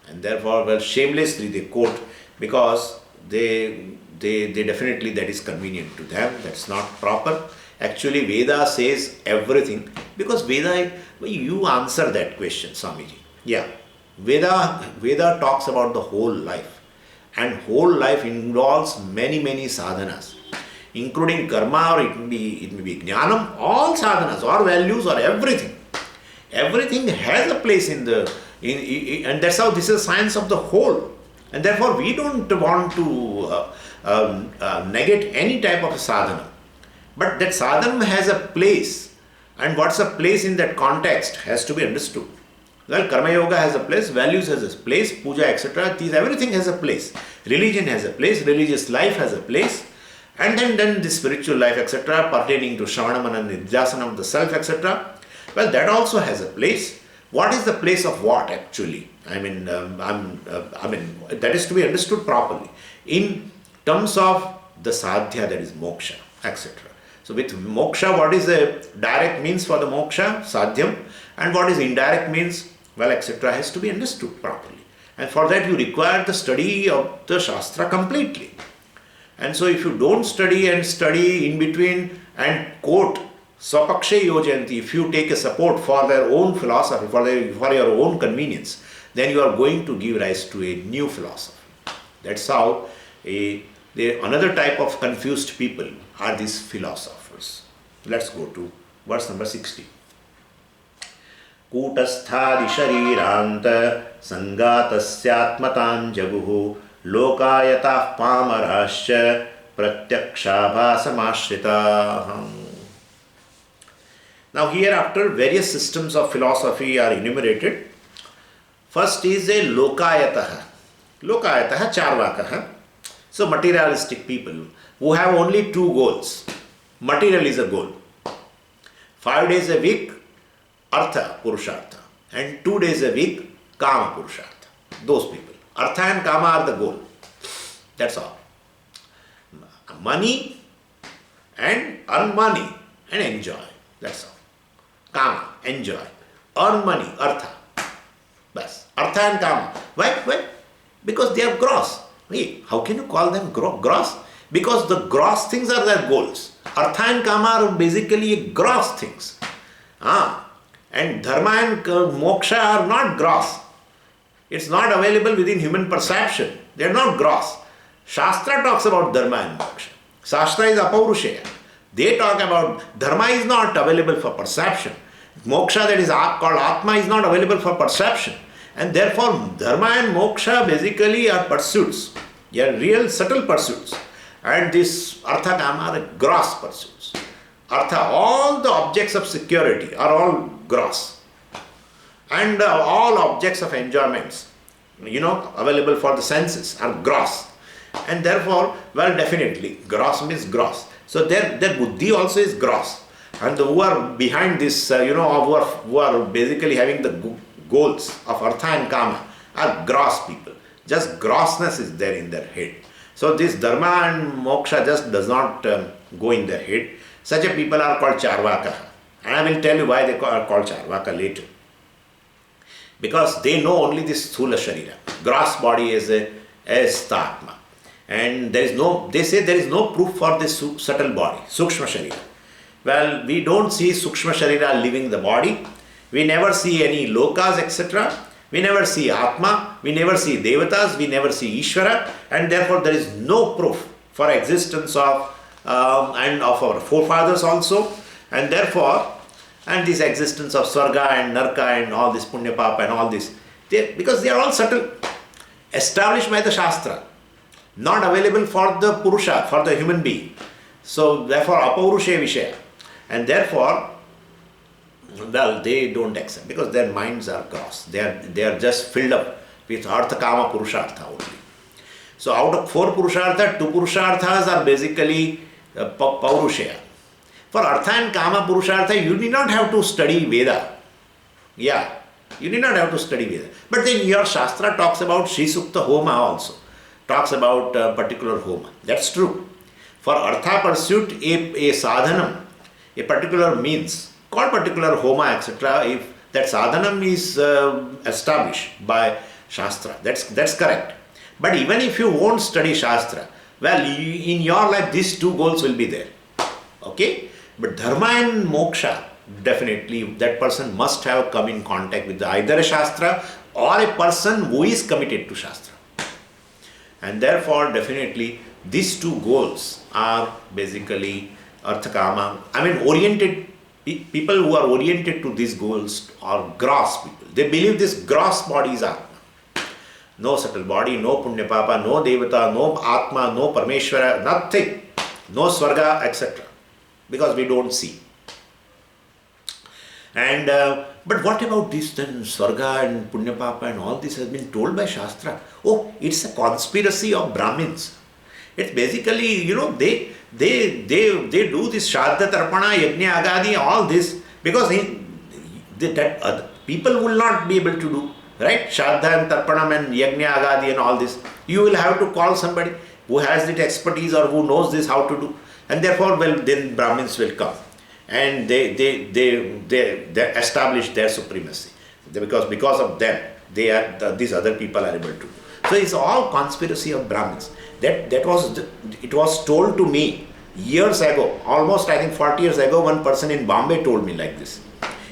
And therefore, well, shamelessly they quote, because they definitely, that is convenient to them, that's not proper. Actually, Veda says everything, because Veda, you answer that question, Swamiji. Yeah, Veda talks about the whole life, and whole life involves many sadhanas, including karma, or it may be jnanam, all sadhanas, or values, or everything. Everything has a place and that's how this is science of the whole. And therefore, we don't want to negate any type of sadhana. But that sadhana has a place, and what's a place in that context has to be understood. Well, karma yoga has a place, values has a place, puja, etc. Everything has a place. Religion has a place, religious life has a place, and then the spiritual life, etc., pertaining to Shravana, Manana, Nidhyasana of the self, etc. Well, that also has a place. What is the place of what actually? That is to be understood properly in terms of the sadhya, that is moksha, etc. So with moksha, what is the direct means for the moksha, sadhyam, and what is indirect means, well, etc., has to be understood properly. And for that you require the study of the Shastra completely. And so if you don't study and study in between and quote Swapakshe yojayanti, if you take a support for their own philosophy, for your own convenience, then you are going to give rise to a new philosophy. That's how another type of confused people are these philosophers. Let's go to verse number 60. Kutasthadi shariranta sangatasyaatmatan jaguhu lokayatah pamarasya pratyakshabhasamashrita. Now hereafter various systems of philosophy are enumerated. First is a lokayataha. Lokayataha charvakaha. So materialistic people who have only two goals. Material is a goal. 5 days a week, artha, purushartha. And 2 days a week, kama, purushartha. Those people. Artha and kama are the goal. That's all. Money and earn money and enjoy. That's all. Kama, enjoy. Earn money, artha. Bas. Artha and kama. Why? Because they are gross. Wait, how can you call them gross? Because the gross things are their goals. Artha and kama are basically gross things. And dharma and moksha are not gross. It's not available within human perception. They are not gross. Shastra talks about dharma and moksha. Shastra is apaurusheya. They talk about dharma is not available for perception. Moksha, that is called Atma, is not available for perception. And therefore, dharma and moksha basically are pursuits. They are real subtle pursuits. And this artha kama are gross pursuits. Artha, all the objects of security are all gross. And all objects of enjoyments, available for the senses are gross. And therefore, well, definitely, gross means gross. So their buddhi also is gross. And who are behind this, who are basically having the goals of artha and kama are gross people. Just grossness is there in their head. So this dharma and moksha just does not go in their head. Such a people are called charvaka. And I will tell you why they are called charvaka later. Because they know only this sthula sharira, gross body as the atma. And they say there is no proof for this subtle body, sukshma sharira. Well, we don't see sukshma sharira living the body. We never see any lokas, etc. We never see atma. We never see devatas. We never see ishvara. And therefore there is no proof for existence of and of our forefathers also. And therefore, and this existence of swarga and narka and all this punya papa and all this, because they are all subtle, established by the shastra, not available for the purusha, for the human being. So therefore apaurushe vishaya. And therefore, well, they don't accept because their minds are gross. They are just filled up with artha kama purushartha only. So out of 4 purushartha, 2 purusharthas are basically paurushaya. For artha and kama purushartha, you need not have to study Veda. Yeah, you need not have to study Veda. But then your Shastra talks about Sri Sukta Homa also. Talks about particular Homa. That's true. For artha pursuit, a sadhanam, a particular means, called particular Homa, etc., if that sadhanam is established by Shastra, that's correct. But even if you won't study Shastra, well, in your life, these 2 goals will be there. Okay? But dharma and moksha, definitely that person must have come in contact with either a shastra or a person who is committed to shastra. And therefore, definitely, these 2 goals are basically artha kama. Oriented people who are oriented to these goals are gross people. They believe this gross body is atma. No subtle body, no punya papa, no devata, no atma, no parmeshwara, nothing. No swarga, etc. Because we don't see. And but what about this then? Swarga and Punya Papa and all this has been told by Shastra. Oh, it's a conspiracy of Brahmins. It's basically, they do this Shraddha, Tarpana, Yajna, Agadi, all this because people will not be able to do, right? Shraddha and Tarpanam and Yajna, Agadi and all this. You will have to call somebody who has the expertise or who knows this how to do. And therefore, then Brahmins will come and they establish their supremacy because of them these other people are able to. So it's all conspiracy of Brahmins. It was told to me years ago, almost I think 40 years ago. One person in Bombay told me like this.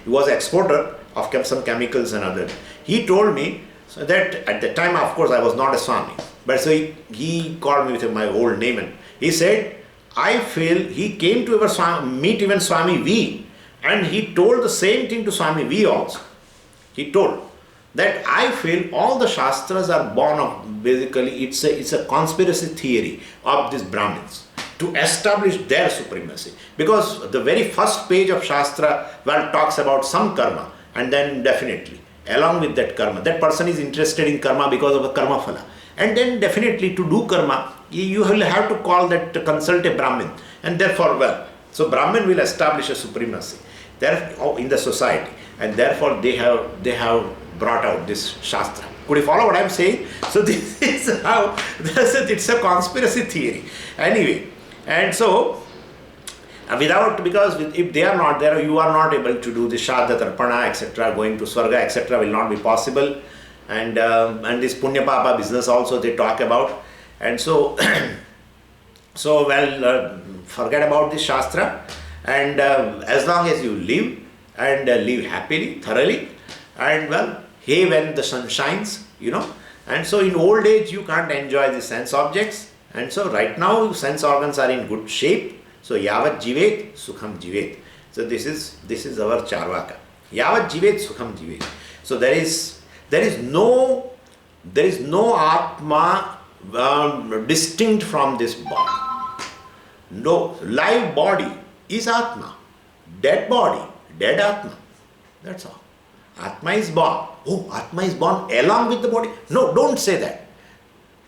He was exporter of some chemicals and other. He told me so that at the time, of course, I was not a Swami, but so he called me with my old name and he said, I feel he came to meet even Swami V, and he told the same thing to Swami V also. He told that I feel all the Shastras are born of basically it's a conspiracy theory of these Brahmins to establish their supremacy. Because the very first page of Shastra talks about some karma, and then definitely along with that karma, that person is interested in karma because of a karma phala. And then definitely to do karma, you will have to consult a Brahmin. And therefore, so Brahmin will establish a supremacy there in the society. And therefore they have brought out this Shastra. Could you follow what I am saying? So this is how, it's a conspiracy theory. Anyway, and so, because if they are not there, you are not able to do the Shraddha, Tarpana, etc., going to Swarga, etc., will not be possible. and this Punya Papa business also they talk about. And so, forget about this Shastra, and as long as you live and live happily, thoroughly, and hey, when the sun shines, and so in old age you can't enjoy the sense objects, and so right now sense organs are in good shape. So yavat jivet sukham jivet. So this is our Charvaka. Yavat jivet sukham jivet. So there is no Atma distinct from this body. No, live body is Atma. Dead body, dead Atma. That's all. Atma is born. Oh, Atma is born along with the body. No, don't say that.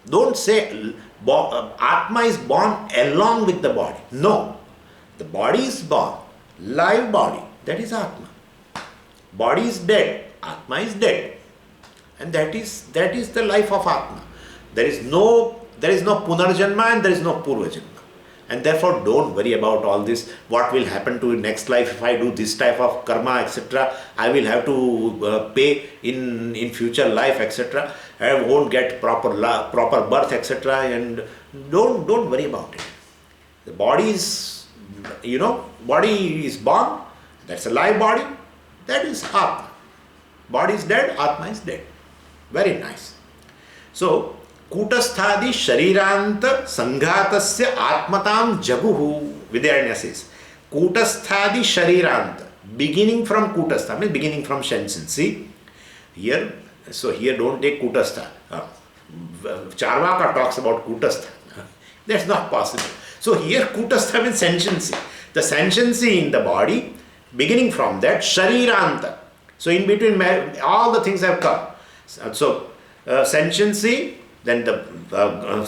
Don't say Atma is born along with the body. No. The body is born. Live body. That is Atma. Body is dead. Atma is dead. And that is the life of Atma. There is no Punarjanma and there is no Purvajanma. And therefore don't worry about all this. What will happen to next life if I do this type of karma, etc. I will have to pay in future life, etc. I won't get proper birth, etc. And don't worry about it. The body is, body is born. That's a live body. That is Atma. Body is dead. Atma is dead. Very nice. So, Kutasthadi Shariranta Sanghatasya Atmatam Jaguhu, Vidyaranya says. Kutasthadi Shariranta, beginning from Kutastha, means beginning from Shenshin. See, here don't take Kutastha. Charvaka talks about Kutastha. That's not possible. So here Kutastha means sentiency. The sentiency in the body, beginning from that, Shariranta. So in between all the things have come. So sentiency, then our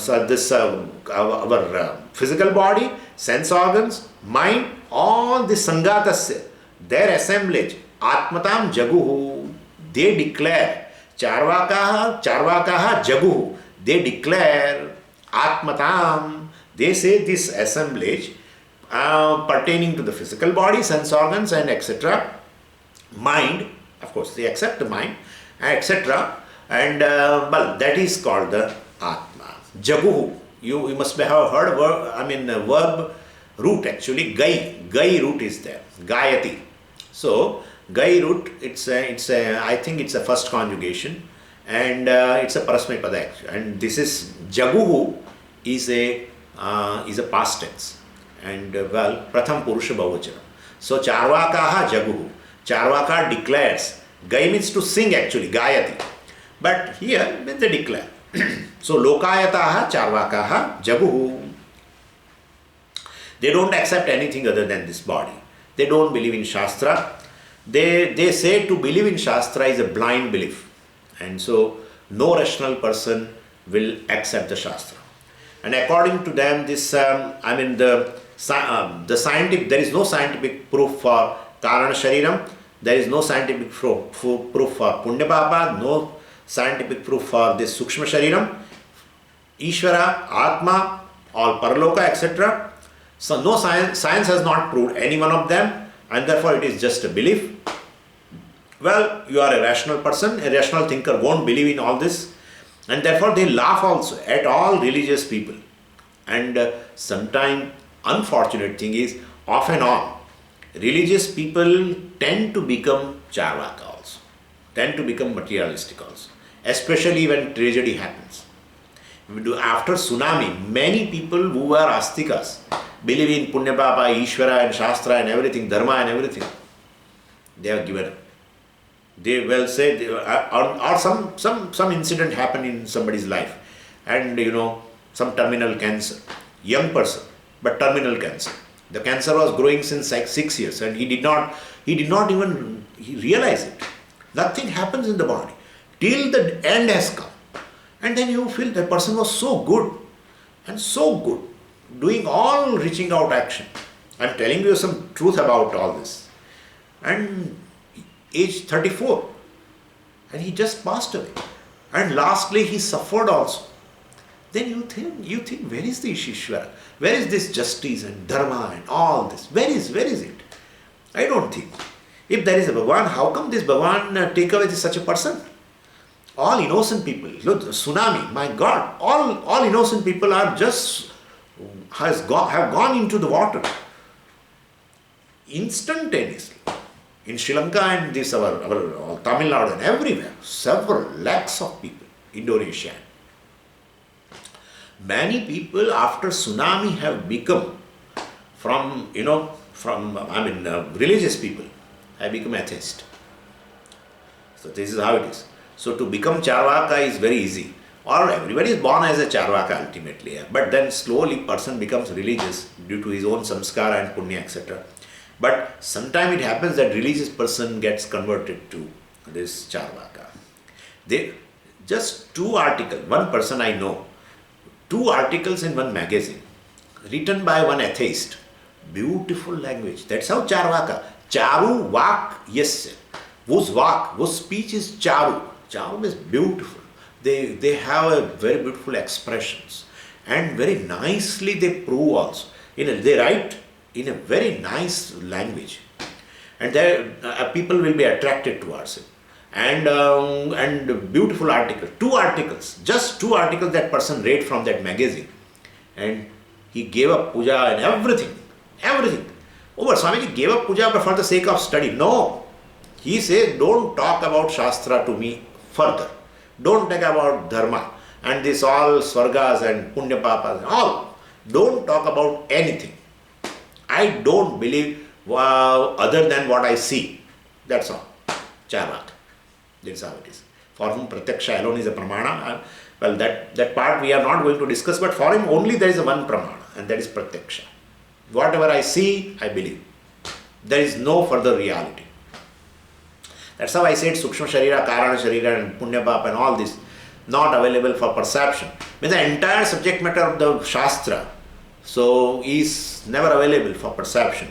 physical body, sense organs, mind, all the Sangatasya, their assemblage, Atmatam Jaguhu, they declare, Charvakaha Jaguhu, they declare Atmatam, they say this assemblage pertaining to the physical body, sense organs and etc. Mind, of course they accept the mind, etc. And that is called the Atma. Jaguhu. You must have heard verb root actually. Gai root is there. Gayati. So Gai root, I think it's a first conjugation, and it's a Parasmay Pada actually. And this is Jaguhu is a past tense, and Pratham Purusha Bahuvachanam. So Charvakaha Jaguhu. Charvaka declares. Gai means to sing actually, Gayati. But here they declare. So Lokayataha Charvakaha Jaguhu. They don't accept anything other than this body. They don't believe in Shastra. They say to believe in Shastra is a blind belief. And so no rational person will accept the Shastra. And according to them, this the scientific, there is no scientific proof for Karana Shariram. There is no scientific proof for Punya Papa, no scientific proof for this Sukshma Shariram, Ishvara, Atma, all Paraloka, etc. So no science has not proved any one of them, and therefore it is just a belief. Well, you are a rational person, a rational thinker won't believe in all this, and therefore they laugh also at all religious people. And sometimes unfortunate thing is, off and on, religious people tend to become Charvaka also, tend to become materialistic also, especially when tragedy happens. After tsunami, many people who were Astikas, believe in Punya Papa, Ishvara and Shastra and everything, Dharma and everything, they have given up. They will say, or some incident happened in somebody's life, and some terminal cancer, young person, but terminal cancer. The cancer was growing since like 6 years, and he did not even realize it. Nothing happens in the body till the end has come, and then you feel the person was so good, doing all reaching out action. I'm telling you some truth about all this. And age 34, and he just passed away. And lastly, he suffered also. Then you think, where is the Ishishwara? Where is this justice and dharma and all this? Where is it? I don't think. If there is a Bhagavan, how come this Bhagavan take away such a person? All innocent people, look, tsunami, my God, all innocent people are just have gone into the water instantaneously. In Sri Lanka and this our Tamil Nadu and everywhere, several lakhs of people, Indonesia. Many people after tsunami have become religious people have become atheist. So this is how it is. So to become Charvaka is very easy. Or everybody is born as a Charvaka ultimately. But then slowly person becomes religious due to his own samskara and punya, etc. But sometimes it happens that religious person gets converted to this Charvaka. Just two articles, one person I know, two articles in one magazine, written by one atheist. Beautiful language. That's how Charvaka. Charu Vak Yasya. Whose Vak, whose speech is Charu. Charu is beautiful. They have a very beautiful expressions. And very nicely they prove also. They write in a very nice language. And people will be attracted towards it. And beautiful article. Just two articles that person read from that magazine. And he gave up puja and everything. Oh, but Swamiji gave up puja for the sake of study. No. He says, don't talk about Shastra to me further. Don't talk about Dharma and this all Swargas and Punya Papas and all. Don't talk about anything. I don't believe other than what I see. That's all. Charvaka. That's how it is. For whom Pratyaksha alone is a Pramana. Well, that part we are not going to discuss, but for him only there is one Pramana, and that is Pratyaksha. Whatever I see, I believe. There is no further reality. That's how I said Sukshma Sharira, Karana Sharira and Punya Papa and all this not available for perception. Means the entire subject matter of the Shastra so is never available for perception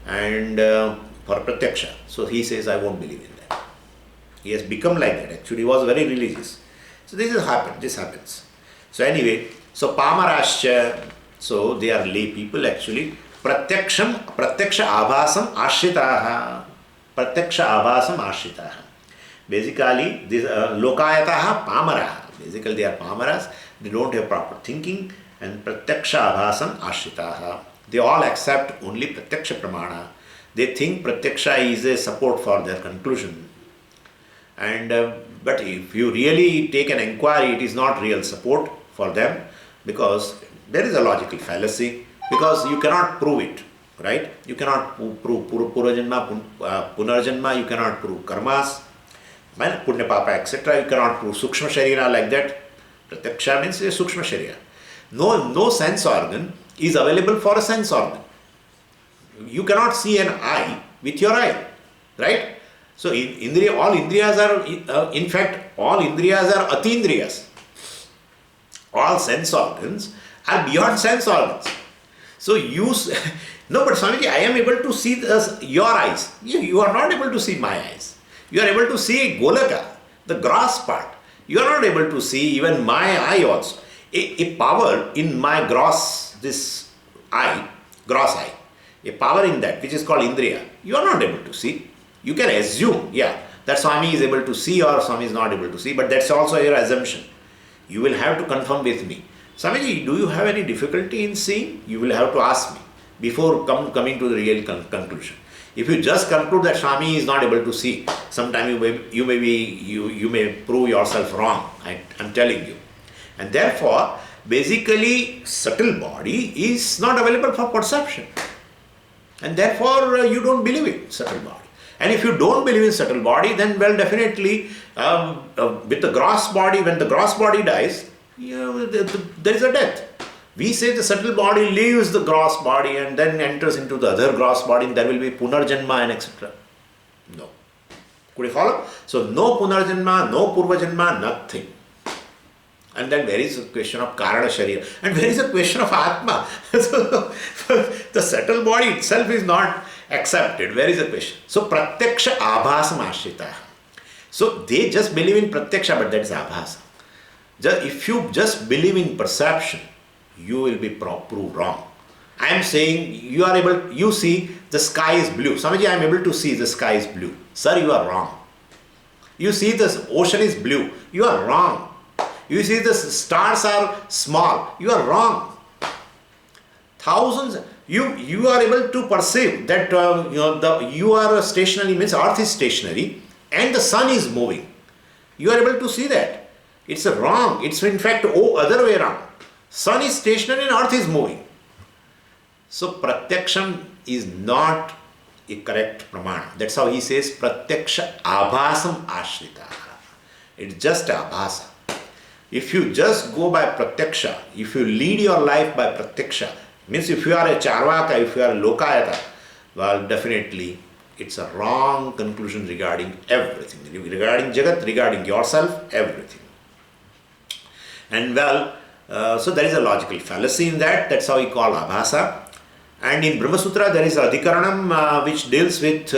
and for Pratyaksha. So he says, I won't believe in that. He has become like that. Actually, he was very religious. So this happens. So anyway, so Pamarascha, so they are lay people actually. Pratyaksha abhasam ashritaha. Pratyaksha abhasam ashritaha. Basically, these lokayataha pamaraha. Basically, they are pamaras. They don't have proper thinking. And pratyaksha abhasam ashritaha. They all accept only pratyaksha pramana. They think pratyaksha is a support for their conclusion. And but if you really take an inquiry, it is not real support for them because there is a logical fallacy. Because you cannot prove it, right? You cannot prove Purvajanma, Punarjanma, you cannot prove Karmas, Punya Papa, etc. You cannot prove Sukshma Sharira like that. Pratyaksha means a Sukshma Sharira. No sense organ is available for a sense organ. You cannot see an eye with your eye, right? So all Indriyas are, in fact, all Indriyas are Atindriyas. All sense organs are beyond sense organs. So no, but Swamiji, I am able to see your eyes. You are not able to see my eyes. You are able to see Golaka, the gross part. You are not able to see even my eye also. A power in my gross eye, a power in that which is called Indriya, you are not able to see. You can assume, that Swami is able to see or Swami is not able to see, but that's also your assumption. You will have to confirm with me. Swamiji, do you have any difficulty in seeing? You will have to ask me before coming to the real conclusion. If you just conclude that Swami is not able to see, sometime you may prove yourself wrong. I'm telling you. And therefore, basically, subtle body is not available for perception. And therefore, you don't believe in subtle body. And if you don't believe in subtle body, then well, definitely, with the gross body, when the gross body dies, there is a death. We say the subtle body leaves the gross body and then enters into the other gross body, and there will be punarjanma and etc. No. Could you follow? So no punarjanma, no purvajanma, nothing. And then there is a question of karana sharira, and there is a question of atma. So the subtle body itself is not accepted. Where is the question? So pratyaksha abhasam ashrita. So they just believe in pratyaksha, but that is abhasa. If you just believe in perception, you will be proved wrong. I am saying you see the sky is blue. Swamiji, I am able to see the sky is blue. Sir, you are wrong. You see the ocean is blue. You are wrong. You see the stars are small. You are wrong. Thousands, you are able to perceive that you are stationary, means earth is stationary and the sun is moving. You are able to see that. It's wrong. It's in fact other way around. Sun is stationary and earth is moving. So pratyaksham is not a correct pramana. That's how he says pratyaksha abhasam ashrita. It's just abhasa. If you just go by pratyaksha, if you lead your life by pratyaksha, means if you are a charvaka, if you are a lokayata, well, definitely it's a wrong conclusion regarding everything, regarding Jagat, regarding yourself, everything. And well, so there is a logical fallacy in that. That's how we call abhasa. And in Brahma Sutra there is adhikaranam which deals with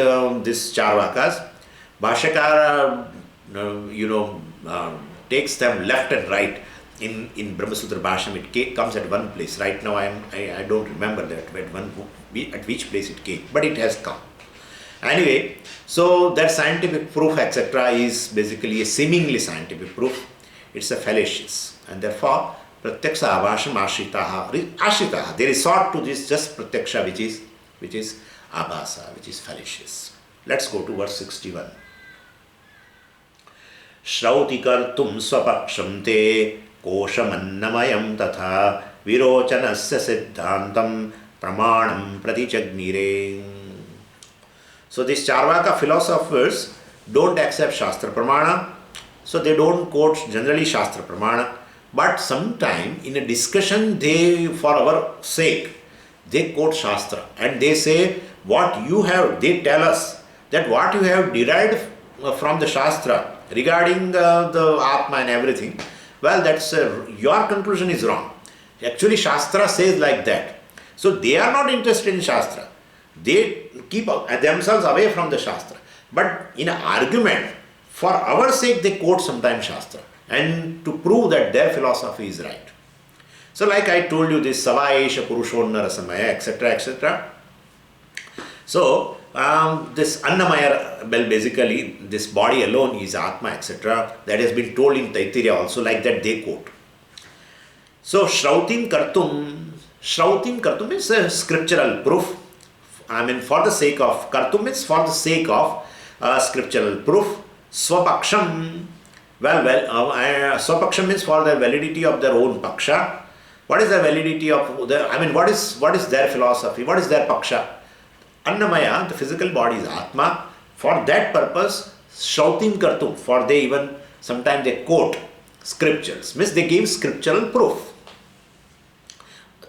this charvakas. Bhashyakara, takes them left and right. In Brahma Sutra Bhashyam it comes at one place. Right now I don't remember that at which place it came, but it has come. Anyway, so that scientific proof etc. is basically a seemingly scientific proof. It's a fallacious, and therefore pratyaksha abhasham ashritaha. They resort to this just pratyaksha which is abhasa, which is fallacious. Let's go to verse 61. Shrauti kartum swapaksham te koshamannamaya tatha virochanasya siddhantam pramanam pratichagnire. So these Charvaka philosophers don't accept Shastra Pramana, so they don't quote generally Shastra Pramana, but sometime in a discussion they, for our sake, they quote Shastra and they say what you have, they tell us that what you have derived from the Shastra regarding the Atma and everything, well, that's your conclusion is wrong. Actually Shastra says like that. So they are not interested in Shastra. They keep themselves away from the Shastra. But in an argument, for our sake, they quote sometimes Shastra and to prove that their philosophy is right. So like I told you, this Savaesha Purushonna Rasamaya, etc., etc. So this Annamaya, well, basically this body alone is Atma, etc. That has been told in Taittiriya also, like that they quote. So Shrautim Kartum is a scriptural proof. I mean, for the sake of Kartum means for the sake of scriptural proof. Swapaksham, Swapaksham means for the validity of their own paksha. What is the validity of the, I mean, what is their philosophy? What is their paksha? Annamaya, the physical body is Atma. For that purpose, Shrautim Kartum, for they even, sometimes they quote scriptures, means they give scriptural proof.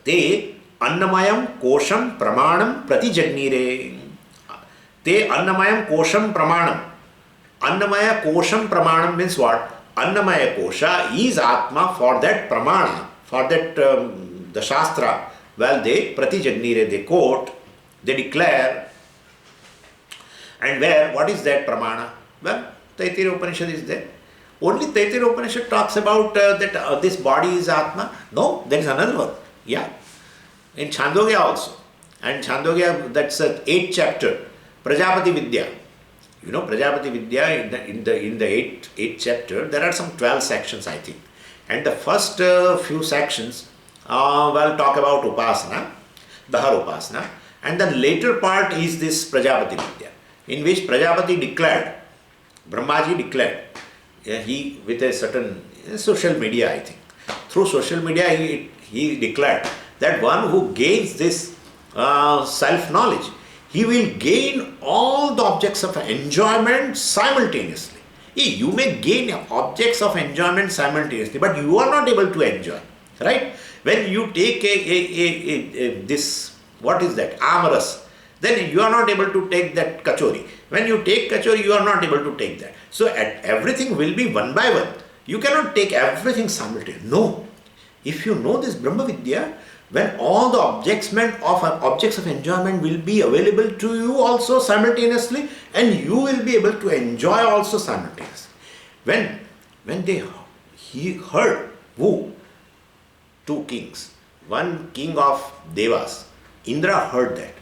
They Annamayam kosham pramanam pratijagnire. Te annamayam kosham pramanam. Annamaya kosham pramanam means what? Annamaya kosha is Atma. For that pramana, for that the Shastra, well, they pratijagnire, they quote, they declare. And where, what is that pramana? Well, Taittiriya Upanishad is there. Only Taittiriya Upanishad talks about that this body is Atma. No, there is another one. Yeah. In Chandogya also. And Chandogya, that's the 8th chapter, Prajapati Vidya. You know, Prajapati Vidya in the 8th chapter, there are some 12 sections, I think. And the first few sections will talk about Upasana, Dahar Upasana. And the later part is this Prajapati Vidya, in which Prajapati declared, Brahmaji declared, he with a certain social media, I think. Through social media, he declared that one who gains this self-knowledge, he will gain all the objects of enjoyment simultaneously. You may gain objects of enjoyment simultaneously, but you are not able to enjoy, right? When you take this, what is that, amaras, then you are not able to take that kachori. When you take kachori, you are not able to take that. So everything will be one by one. You cannot take everything simultaneously. No. If you know this Brahma Vidya, when all the objects of enjoyment will be available to you also simultaneously, and you will be able to enjoy also simultaneously. When he heard who? Two kings. One king of Devas, Indra, heard that.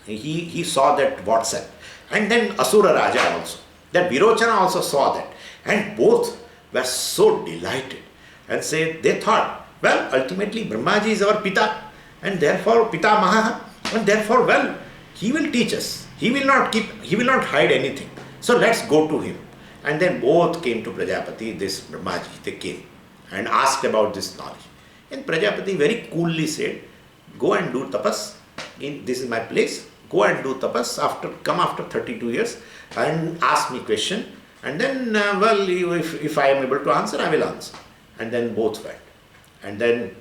He saw that WhatsApp. And then Asura Raja also. That Virochana also saw that. And both were so delighted and they thought, well, ultimately Brahmaji is our Pita and therefore Pitamaha, and therefore, well, he will teach us. He will not hide anything. So let's go to him. And then both came to Prajapati, this Brahmaji, they came and asked about this knowledge. And Prajapati very coolly said, go and do tapas. This is my place. Go and do tapas. Come after 32 years and ask me question. And then, if I am able to answer, I will answer. And then both went. And then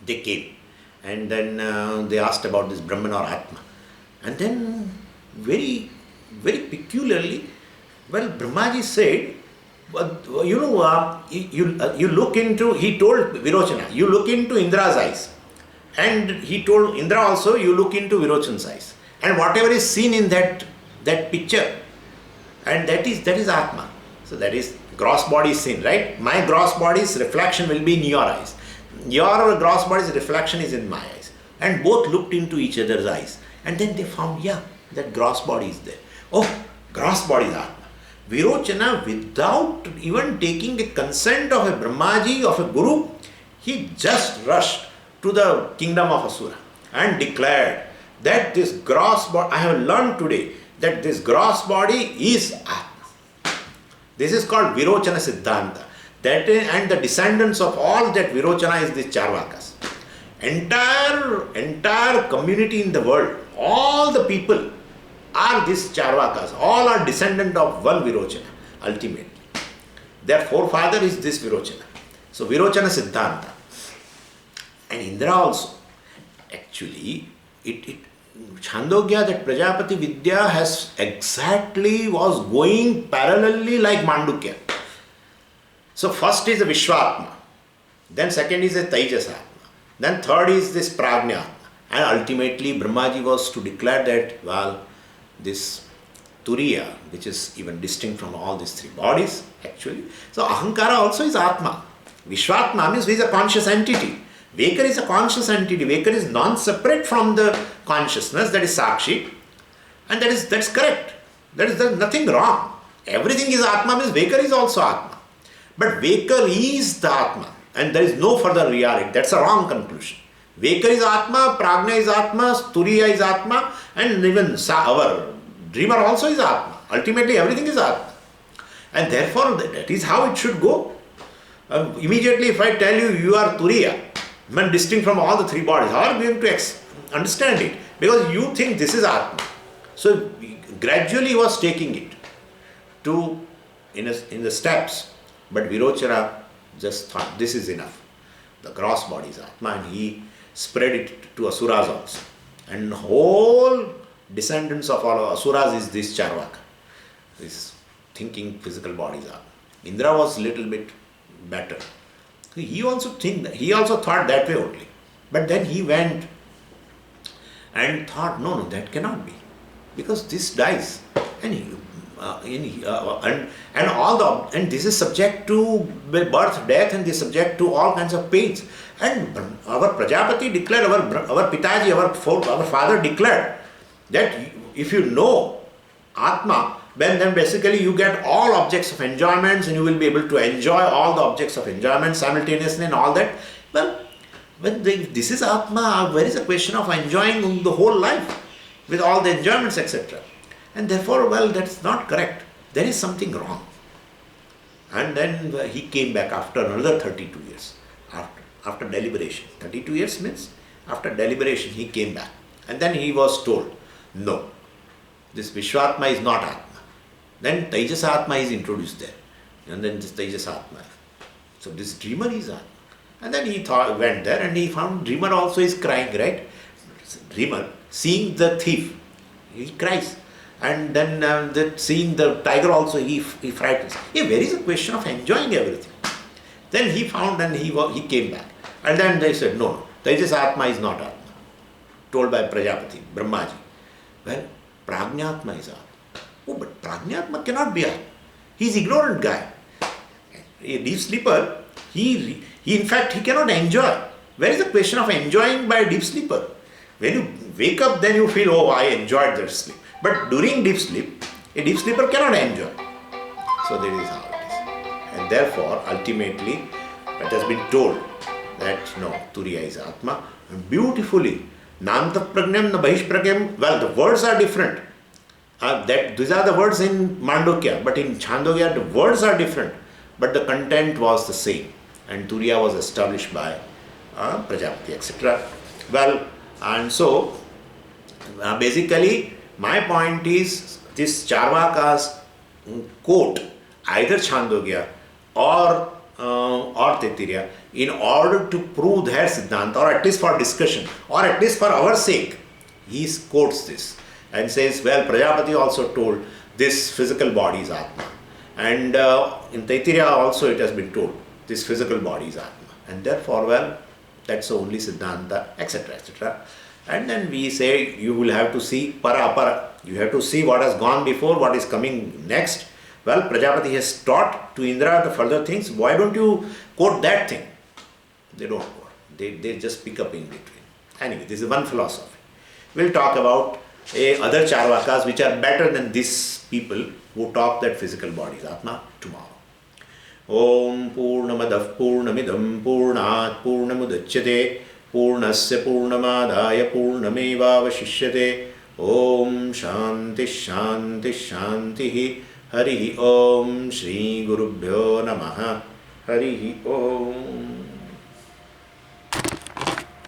they came. And then they asked about this Brahman or Atma. And then very, very peculiarly, well, Brahmaji said, you look into, he told Virochana, you look into Indra's eyes. And he told Indra also, you look into Virochan's eyes. And whatever is seen in that picture, and that is Atma. So that is gross body is seen, right? My gross body's reflection will be in your eyes. Your gross body's reflection is in my eyes. And both looked into each other's eyes. And then they found, that gross body is there. Oh, gross body is Atma. Virochana, without even taking the consent of a Brahmaji, of a Guru, he just rushed to the kingdom of Asura and declared that this gross body, I have learned today that this gross body is Atma. This is called Virochana Siddhanta. And the descendants of all that Virochana is the Charvakas. Entire community in the world, all the people are these Charvakas. All are descendant of one Virochana, ultimately. Their forefather is this Virochana. So Virochana Siddhanta. And Indra also. Actually, Chandogya, that Prajapati Vidya was going parallelly like Mandukya. So first is the Vishwatma, then second is the Taijasatma, then third is this Prajnatma, and ultimately Brahmaji was to declare that, this Turiya, which is even distinct from all these three bodies actually. So Ahankara also is Atma. Vishwatma means he is a conscious entity. Vakar is a conscious entity. Vakar is non-separate from the consciousness, that is Sakshi, and that's correct. There's nothing wrong. Everything is Atma means Vakar is also Atma. But Vakar is the Atma, and there is no further reality. That's a wrong conclusion. Vakar is Atma, Prajna is Atma, Turiya is Atma, and even our dreamer also is Atma. Ultimately, everything is Atma. And therefore, that is how it should go. Immediately, if I tell you, you are Turiya, distinct from all the three bodies, how are you going to understand it? Because you think this is Atma. So, gradually he was taking it in the steps. But Virochana just thought, this is enough. The gross body is Atma, and he spread it to Asuras also. And whole descendants of all Asuras is this Charvaka. This thinking physical bodies are. Indra was little bit better. He also thought that way only. But then he went and thought, no, that cannot be. Because this dies. And and this is subject to birth, death, and this is subject to all kinds of pains. And our Prajapati declared, our Pitaji, our father declared that if you know Atma, then basically you get all objects of enjoyments and you will be able to enjoy all the objects of enjoyment simultaneously and all that. Well, this is Atma, where is the question of enjoying the whole life with all the enjoyments, etc. And therefore, that's not correct. There is something wrong. And then he came back after another 32 years, after deliberation. 32 years means after deliberation he came back. And then he was told, no, this Vishwatma is not Atma. Then Taijasatma is introduced there. And then this Taijasatma. So this dreamer is Atma. And then he went there and he found dreamer also is crying, right? Dreamer, seeing the thief, he cries. And then seeing the tiger also, he frightens. Where is a question of enjoying everything? Then he found and he came back. And then they said, no, Taijasatma is not Atma. Told by Prajapati, Brahmaji. Well, Prajnatma is Atma. Oh, but Prajnatma cannot be Atma. He is ignorant guy. A deep sleeper, he in fact, he cannot enjoy. Where is the question of enjoying by a deep sleeper? When you wake up, then you feel, oh, I enjoyed that sleep. But during deep sleep, a deep sleeper cannot enjoy. So that is how it is. And therefore, ultimately, it has been told that no, Turiya is Atma. And beautifully, Nanta Pragnam, na Bahish Pragnam, well, the words are different. These are the words in Mandukya, but in Chandogya, the words are different, but the content was the same. And Turiya was established by Prajapati, etc. Well, and so basically, my point is this Charvaka's quote, either Chandogya or Taittiriya, in order to prove their Siddhanta, or at least for discussion, or at least for our sake, he quotes this and says, well, Prajapati also told this physical body is Atma. And in Taittiriya also it has been told this physical body is Atma. And therefore, well, that's the only Siddhanta, etc., etc. And then we say you will have to see para apara. You have to see what has gone before, what is coming next. Well, Prajapati has taught to Indra the further things. Why don't you quote that thing? They don't quote. They just pick up in between. Anyway, this is one philosophy. We'll talk about other Charvakas which are better than these people who talk that physical body is Atma tomorrow. Om Purnamadav Purnamidam Purnat Purnamudachyate Purnasya Purnamadaya Purnamevavashishyate. Om Shanti Shanti Shanti Harihi Om Shri Gurubhyo Namaha Harihi Om.